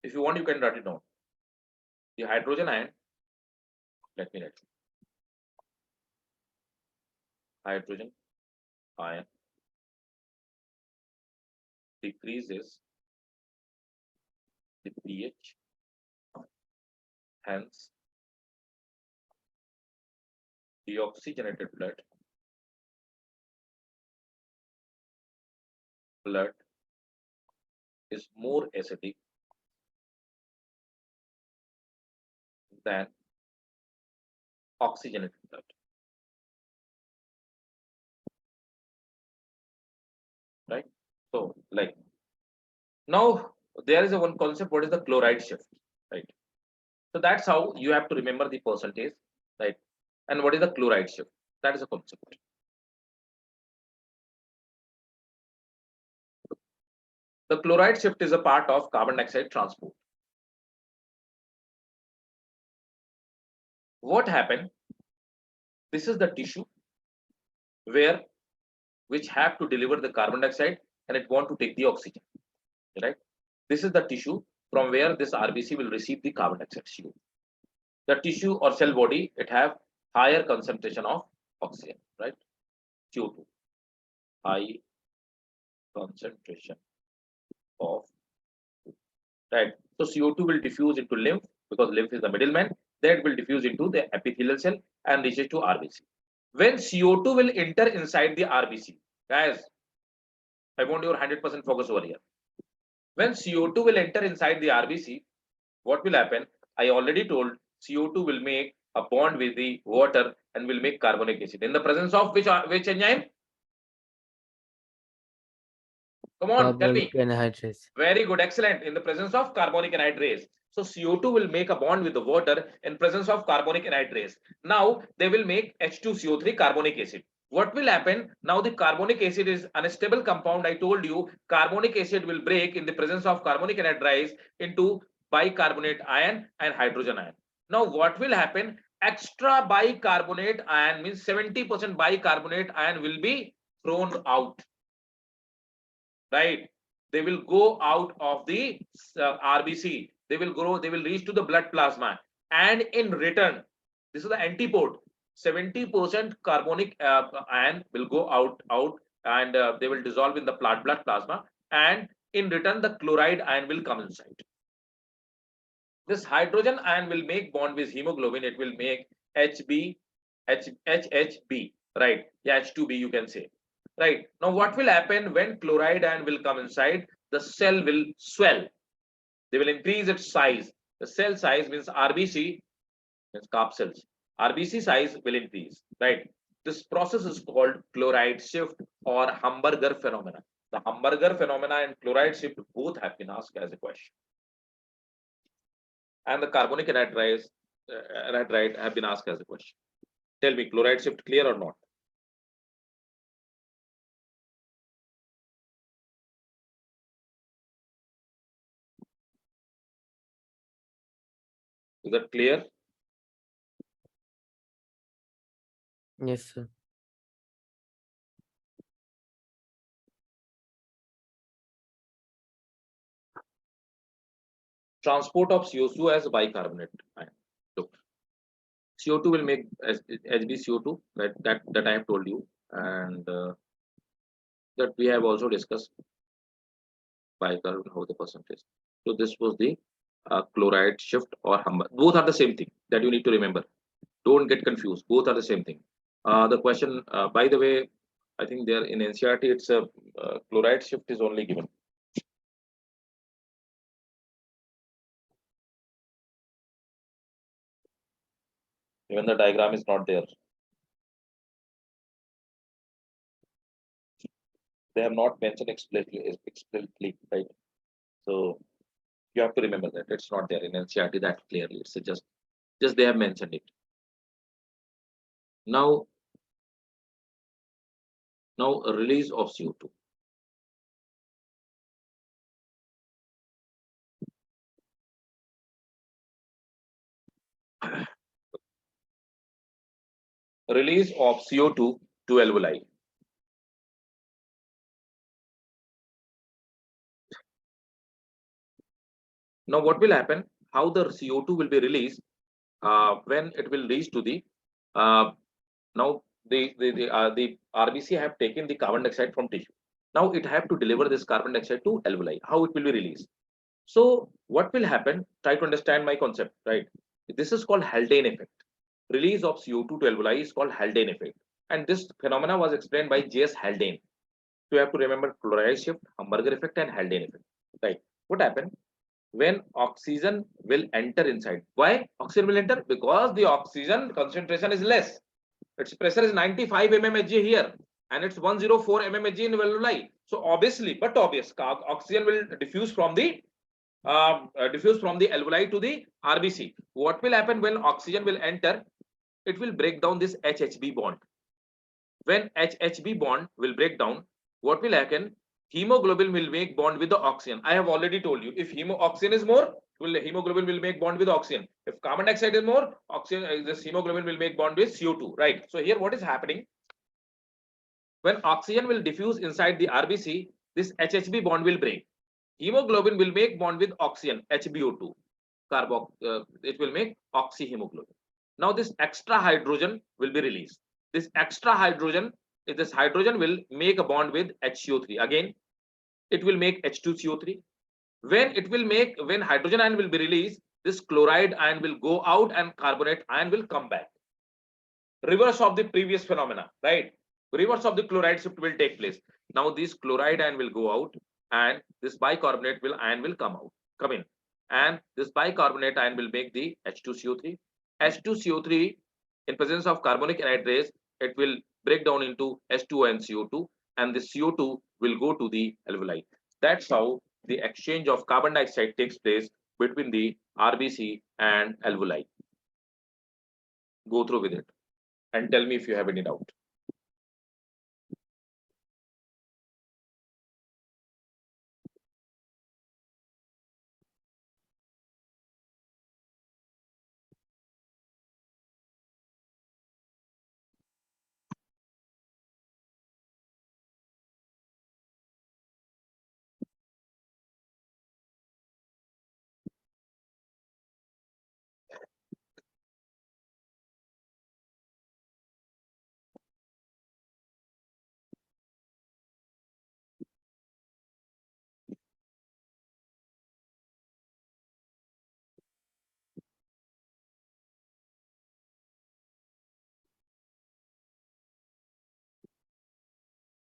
If you want, you can write it down. The hydrogen ion, let me write. Hydrogen ion decreases the pH, hence the oxygenated blood is more acidic than oxygenated blood. Right? So, like, now there is a one concept, what is the chloride shift, right? So that's how you have to remember the percentage, right? And what is the chloride shift? That is a concept. The chloride shift is a part of carbon dioxide transport. What happened? This is the tissue which have to deliver the carbon dioxide and it want to take the oxygen, right? This is the tissue from where this RBC will receive the carbon dioxide CO. The tissue or cell body, it have higher concentration of oxygen, right? CO2, high concentration of, right? So CO2 will diffuse into lymph because lymph is the middleman. That will diffuse into the epithelial cell and reaches to RBC. When CO2 will enter inside the RBC, guys, I want your 100% focus over here. When CO2 will enter inside the RBC, what will happen? I already told CO2 will make a bond with the water and will make carbonic acid. In the presence of which enzyme? Come on, tell me. Carbonic anhydrase. Very good, excellent. In the presence of carbonic anhydrase. So CO2 will make a bond with the water in presence of carbonic anhydrase. Now they will make H2CO3 carbonic acid. What will happen? Now the carbonic acid is unstable compound. I told you carbonic acid will break in the presence of carbonic anhydrase into bicarbonate ion and hydrogen ion. Now what will happen? Extra bicarbonate ion means 70% bicarbonate ion will be thrown out. Right? They will go out of the RBC. They will reach to the blood plasma. And in return, this is the antipode. 70% carbonic ion will go out, and they will dissolve in the blood plasma. And in return, the chloride ion will come inside. This hydrogen ion will make bond with hemoglobin. It will make HB, HHB, right? Yeah, H2B, you can say. Right. Now, what will happen when chloride ion will come inside? The cell will swell. They will increase its size. The cell size means RBC, means carp cells. RBC size will increase. Right. This process is called chloride shift or hamburger phenomena. The hamburger phenomena and chloride shift both have been asked as a question. And the carbonic anhydride have been asked as a question. Tell me, chloride shift clear or not? Is that clear? Yes, sir. Transport of CO2 as bicarbonate ion. Look, CO2 will make HbCO2 that I have told you, and that we have also discussed bicarbonate how the percentage. So this was the chloride shift or hammer. Both are the same thing that you need to remember. Don't get confused. Both are the same thing. The question, by the way, I think there in NCERT it's a chloride shift is only given. Even the diagram is not there. They have not mentioned explicitly, right? So you have to remember that it's not there in NCERT that clearly. It's just they have mentioned it. Now a release of CO2. Release of CO2 to alveoli. Now what will happen? How the CO2 will be released when it will reach to the now the RBC have taken the carbon dioxide from tissue. Now it have to deliver this carbon dioxide to alveoli. How it will be released? So what will happen? Try to understand my concept, right? This is called Haldane effect. Release of CO2 to alveoli is called Haldane effect, and this phenomena was explained by J.S. Haldane. So you have to remember chloride shift, Hamburger effect, and Haldane effect. Right? What happened? When oxygen will enter inside. Why oxygen will enter? Because the oxygen concentration is less. Its pressure is 95 mmHg here, and it's 104 mmHg in alveoli. So obviously, oxygen will diffuse from the alveoli to the RBC. What will happen when oxygen will enter? It will break down this HHB bond. When HHB bond will break down, what will happen? Hemoglobin will make bond with the oxygen. I have already told you, if oxygen is more, hemoglobin will make bond with oxygen. If carbon dioxide is more, this hemoglobin will make bond with CO2, right? So here what is happening? When oxygen will diffuse inside the RBC, this HHB bond will break. Hemoglobin will make bond with oxygen, HbO2. It will make oxyhemoglobin. Now this extra hydrogen will be released. This hydrogen will make a bond with HCO3. Again, it will make H2CO3. When hydrogen ion will be released, this chloride ion will go out and carbonate ion will come back. Reverse of the previous phenomena, right? Reverse of the chloride shift will take place. Now this chloride ion will go out and this bicarbonate ion will come in, and this bicarbonate ion will make the H2CO3. H2CO3 in presence of carbonic anhydrase, it will break down into H2O and CO2, and the CO2 will go to the alveoli. That's how the exchange of carbon dioxide takes place between the RBC and alveoli. Go through with it and tell me if you have any doubt.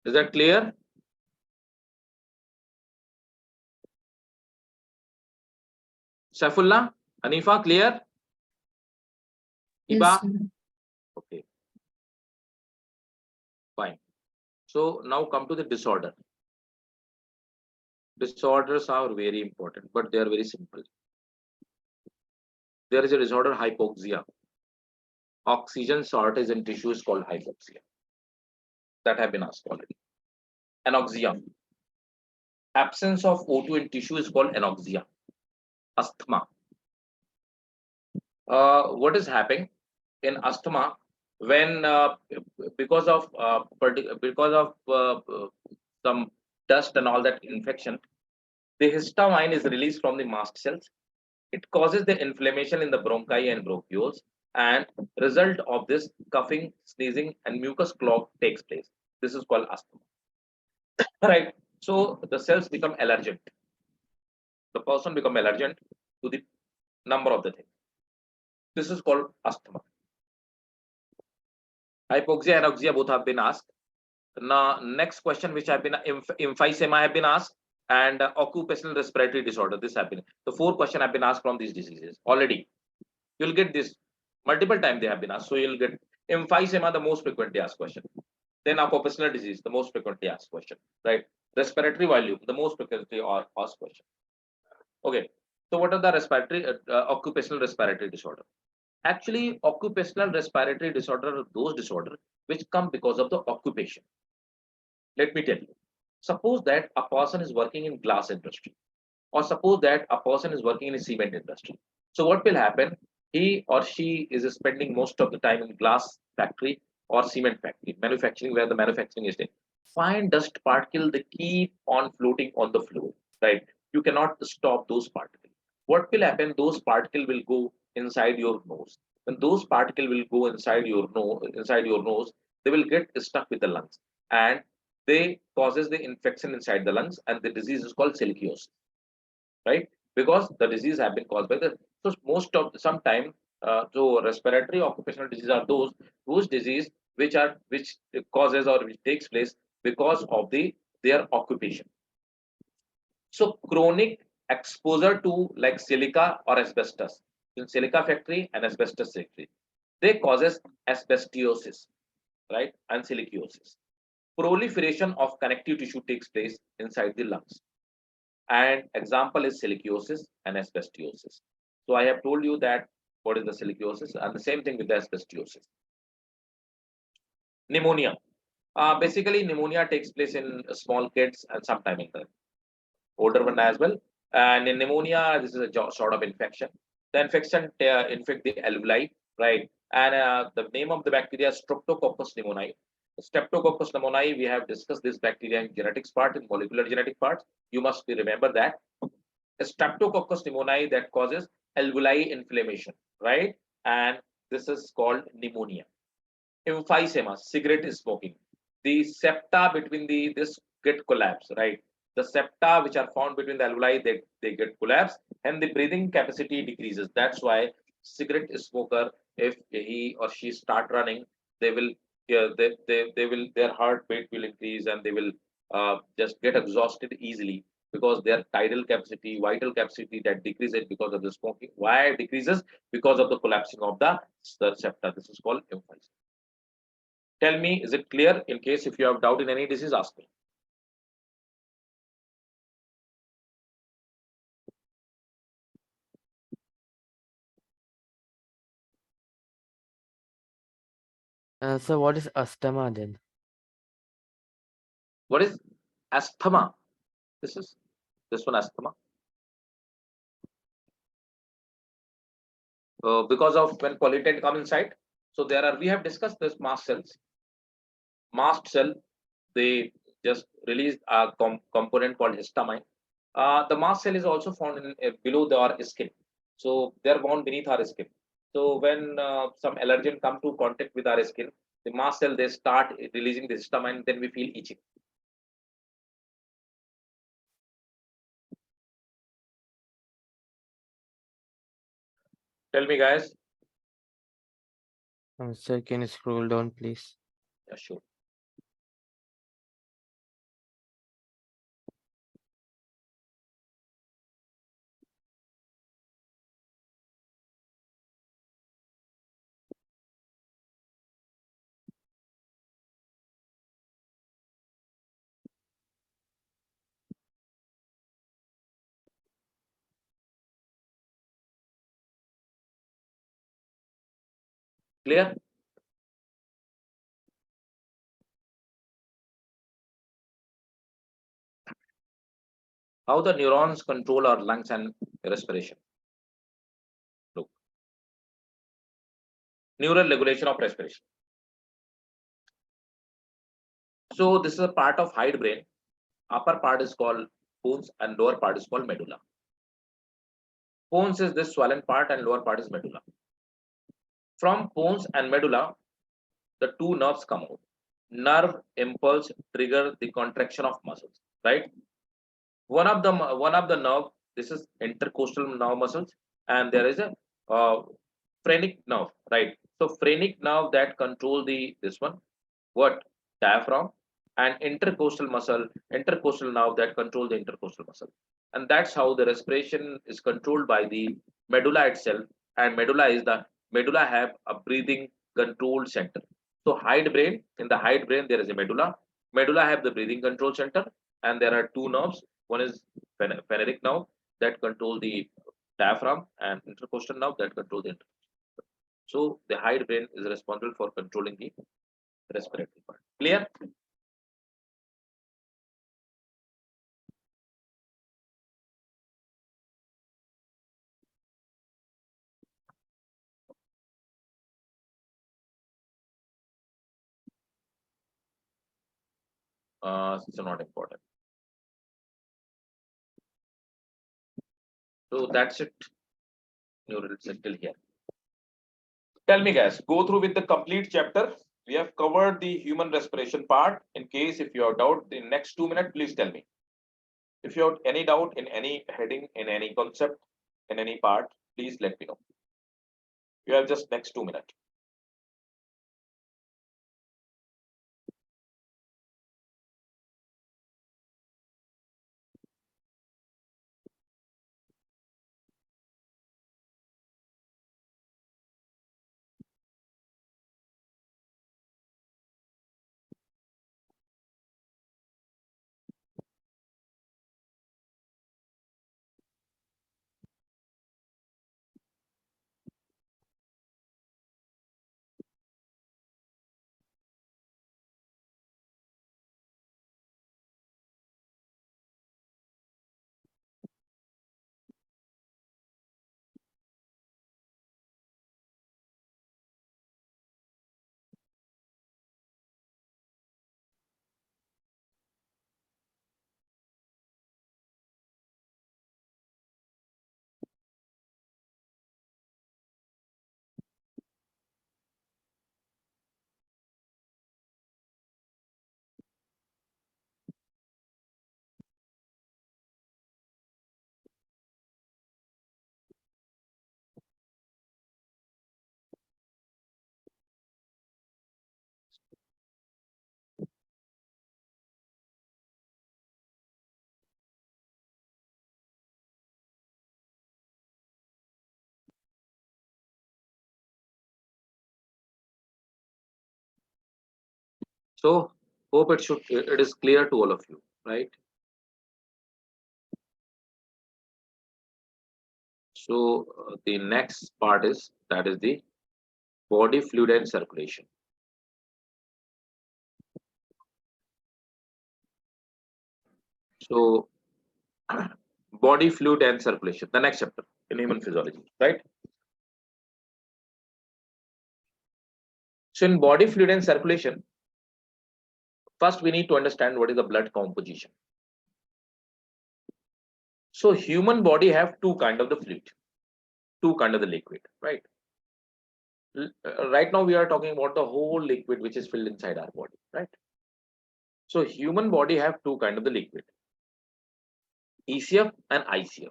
Is that clear? Saifullah, Hanifa, clear? Yes, Iba? sir. Okay, fine. So now come to the disorder. Disorders are very important, but they are very simple. There is a disorder, hypoxia. Oxygen shortage in tissue is called hypoxia. That have been asked already. Anoxia. Absence of O2 in tissue is called anoxia. Asthma. What is happening in asthma when because of some dust and all that infection, the histamine is released from the mast cells. It causes the inflammation in the bronchi and bronchioles, and result of this coughing, sneezing, and mucus clog takes place. This is called asthma. Right. So the cells become allergent. The person become allergent to the number of the things. This is called asthma. Hypoxia and anoxia both have been asked. Now, next question which have been emphysema have been asked, and occupational respiratory disorder. This have been the 4 questions have been asked from these diseases already. You'll get this multiple times they have been asked. So you'll get emphysema, the most frequently asked question. Then occupational disease, the most frequently asked question, right? Respiratory volume, the most frequently asked question. Okay. So what are the respiratory occupational respiratory disorder? Actually, occupational respiratory disorder are those disorders which come because of the occupation. Let me tell you. Suppose that a person is working in glass industry, or suppose that a person is working in a cement industry. So what will happen? He or she is spending most of the time in glass factory or cement factory, manufacturing, where the manufacturing is there. Fine dust particles, they keep on floating on the floor, right? You cannot stop those particles. What will happen? Those particles will go inside your nose. When those particles will go inside your nose, they will get stuck with the lungs, and they causes the infection inside the lungs, and the disease is called silicosis, right? Because the disease have been caused by the, so most of some time, so respiratory occupational disease are those disease which causes or which takes place because of their occupation. So chronic exposure to like silica or asbestos, in silica factory and asbestos factory, they causes asbestosis, right, and silicosis. Proliferation of connective tissue takes place inside the lungs, and example is silicosis and asbestosis. So I have told you that what is the silicosis, and the same thing with the asbestosis. Pneumonia. Basically, pneumonia takes place in small kids and sometime in the older one as well. And in pneumonia, this is a sort of infection. The infection infect the alveoli, right? And the name of the bacteria is Streptococcus pneumoniae. Streptococcus pneumoniae, we have discussed this bacteria in genetics part, in molecular genetic parts. You must remember that. Streptococcus pneumoniae that causes alveoli inflammation, right? And this is called pneumonia. Emphysema, cigarette smoking. The septa between this get collapse, right? The septa which are found between the alveoli, they get collapsed, and the breathing capacity decreases. That's why cigarette smoker, if he or she start running, they will, yeah, they will, their heart rate will increase, and they will just get exhausted easily because their tidal capacity, vital capacity that decreases because of the smoking. Why it decreases? Because of the collapsing of the septa. This is called emphysema. Tell me, is it clear? In case if you have doubt in any disease, ask me. So what is asthma then? What is asthma? This one asthma. Because of when pollutant come inside. So there are, we have discussed this mast cells. Mast cell, they just release a component called histamine. The mast cell is also found in below our skin. So they are found beneath our skin. So when some allergen come to contact with our skin, the mast cell, they start releasing the histamine, then we feel itching. Tell me, guys. Sir, can you scroll down, please? Yeah, sure. Clear? How the neurons control our lungs and respiration. Look, neural regulation of respiration. So this is a part of hindbrain. Upper part is called pons and lower part is called medulla. Pons is this swollen part and lower part is medulla. From pons and medulla, the two nerves come out. Nerve impulse trigger the contraction of muscles, right? One of the nerve, this is intercostal nerve muscles, and there is a phrenic nerve, right? So phrenic nerve that control the this one, what, diaphragm, and intercostal nerve that control the intercostal muscle, and that's how the respiration is controlled by the medulla itself. And medulla have a breathing control center. So hindbrain, in the hindbrain there is a medulla have the breathing control center, and there are two nerves. One is phrenic nerve that control the diaphragm, and intercostal nerve that control the so the hindbrain is responsible for controlling the respiratory part. Clear? So not important. So that's it. Neural cycle here. Tell me, guys, go through with the complete chapter. We have covered the human respiration part. In case if you have doubt in next 2 minutes, please tell me. If you have any doubt in any heading, in any concept, in any part, please let me know. You have just next 2 minutes. So hope it is clear to all of you, right? So the next part is that is the body fluid and circulation. So body fluid and circulation, the next chapter in human physiology, right? So in body fluid and circulation, first we need to understand what is the blood composition. So human body have two kind of the fluid, two kind of the liquid, right? Right now we are talking about the whole liquid which is filled inside our body, right? So human body have two kind of the liquid, ECF and ICF.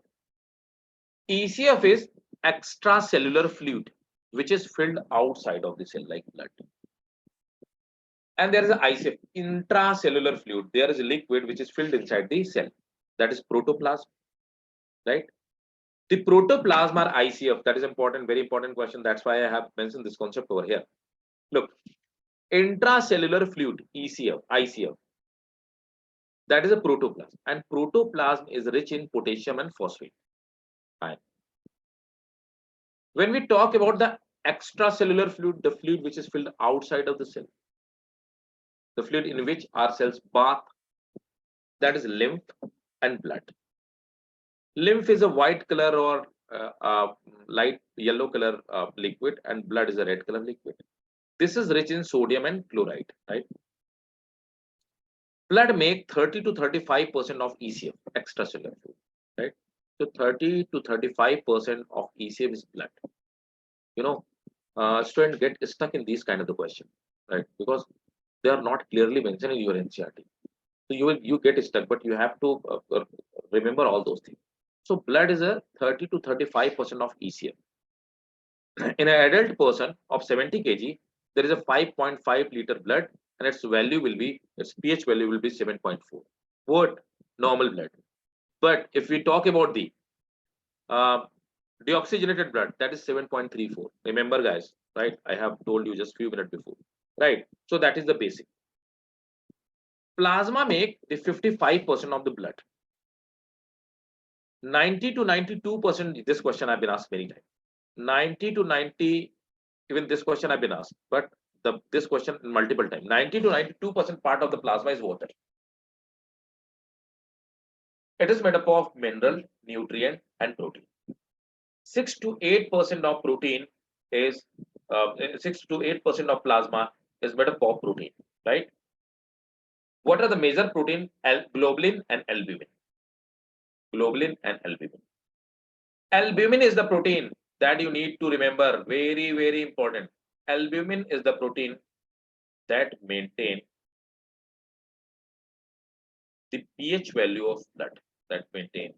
ECF is extracellular fluid which is filled outside of the cell like blood. And there is an ICF, intracellular fluid. There is a liquid which is filled inside the cell, that is protoplasm, right? The protoplasm or ICF, that is important, very important question. That's why I have mentioned this concept over here. Look, intracellular fluid, ECF, ICF, that is a protoplasm, and protoplasm is rich in potassium and phosphate. Fine. When we talk about the extracellular fluid, the fluid which is filled outside of the cell, the fluid in which our cells bath, that is lymph and blood. Lymph is a white color or light yellow color liquid, and blood is a red color liquid. This is rich in sodium and chloride, right? Blood make 30 to 35% of ECF, extracellular fluid, right? So 30 to 35% of ECF is blood. You know, students get stuck in these kind of the question, right? Because they are not clearly mentioned in your NCRT. So you get stuck, but you have to remember all those things. So blood is a 30 to 35% of ECF. In an adult person of 70 kg, there is a 5.5 liter blood, and its pH value will be 7.4. What? Normal blood. But if we talk about the uh, deoxygenated blood, that is 7.34. Remember, guys, right? I have told you just few minutes before, right? So that is the basic. Plasma make the 55% of the blood. 90 to 92%. This question I've been asked many times. 90 to 90, even this question I've been asked, but this question multiple times. 90 to 92% part of the plasma is water. It is made up of mineral, nutrient, and protein. 6 to 8% of protein is 6 to 8% of plasma is made up of protein, right? What are the major protein? Globulin and albumin. Globulin and albumin. Albumin is the protein that you need to remember. Very, very important. Albumin is the protein that maintain the pH value of blood, that maintain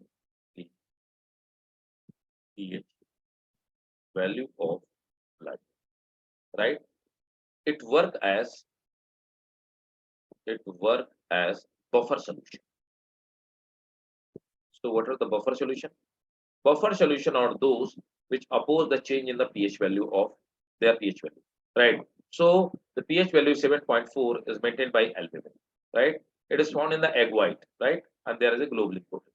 the pH value of blood, right? It work as buffer solution. So what are the buffer solution? Buffer solution are those which oppose the change in the pH value of their pH value, right? So the pH value 7.4 is maintained by albumin, right? It is found in the egg white, right? And there is a globulin protein.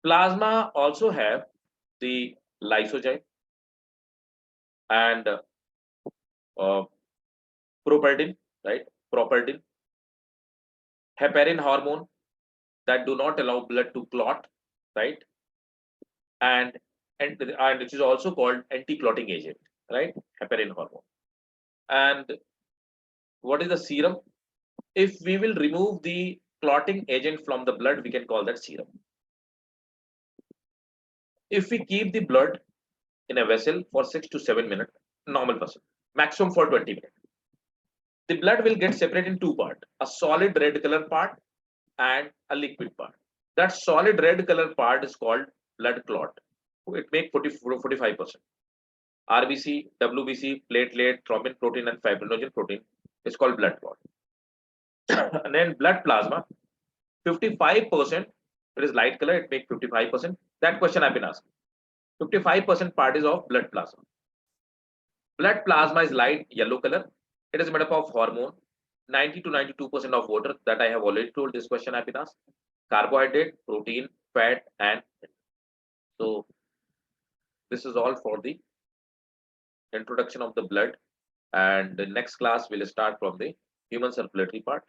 Plasma also have the lysozyme and properdin, right? Properdin, heparin hormone that do not allow blood to clot, right? And it is also called anti-clotting agent, right? Heparin hormone. And what is the serum? If we will remove the clotting agent from the blood, we can call that serum. If we keep the blood in a vessel for 6 to 7 minutes, normal person, maximum for 20 minutes, the blood will get separated in two parts, a solid red color part and a liquid part. That solid red color part is called blood clot. It makes 45%. RBC, WBC, platelet, thrombin protein, and fibrinogen protein is called blood clot. And then blood plasma, 55%. It is light color. It makes 55%. That question I've been asked. 55% part is of blood plasma. Blood plasma is light yellow color. It is made up of hormone 90 to 92% of water that I have already told. This question have been asked. Carbohydrate, protein, fat, and so this is all for the introduction of the blood. And the next class will start from the human circulatory part.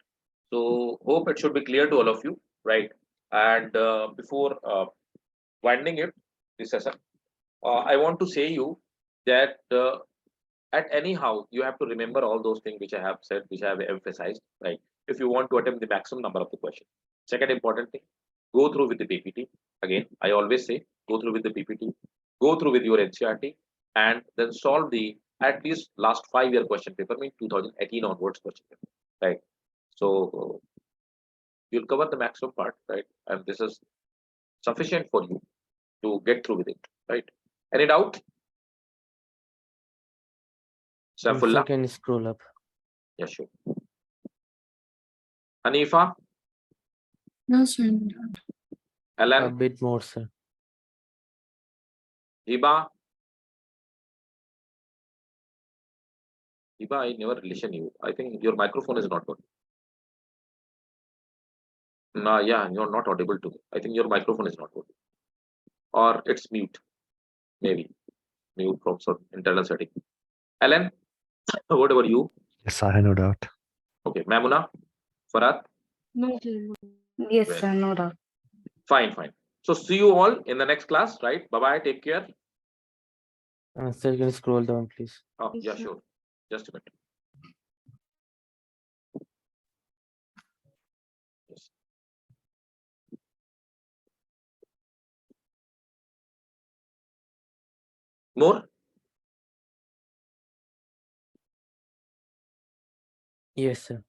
So hope it should be clear to all of you, right? And before winding it this session, I want to say you that at anyhow you have to remember all those things which I have said, which I have emphasized, right? If you want to attempt the maximum number of the question. Second important thing, go through with the PPT. Again, I always say go through with the PPT, go through with your NCRT, and then solve the at least last 5-year question paper, mean 2018 onwards question paper, right? So you'll cover the maximum part, right? And this is sufficient for you to get through with it, right? Any doubt? Sir, Saifullah? can you scroll up? Yeah, sure. Hanifa? No, sir. A Alan? bit more, sir. Hiba? Hiba, I never listen you. I think your microphone is not good. No, yeah, you're not audible to me. I think your microphone is not good. Or it's mute. Maybe. Mute from some internal setting. Alan, what about you? Yes, I have no doubt. Okay. Mamuna? Farad? No, sir. Yes, Well, sir. No doubt. fine, fine. So see you all in the next class, right? Bye-bye. Take care. Sir, can you scroll down, please? Oh, Yes, yeah, sir. sure. Just a minute. Yes. More? Yes, sir.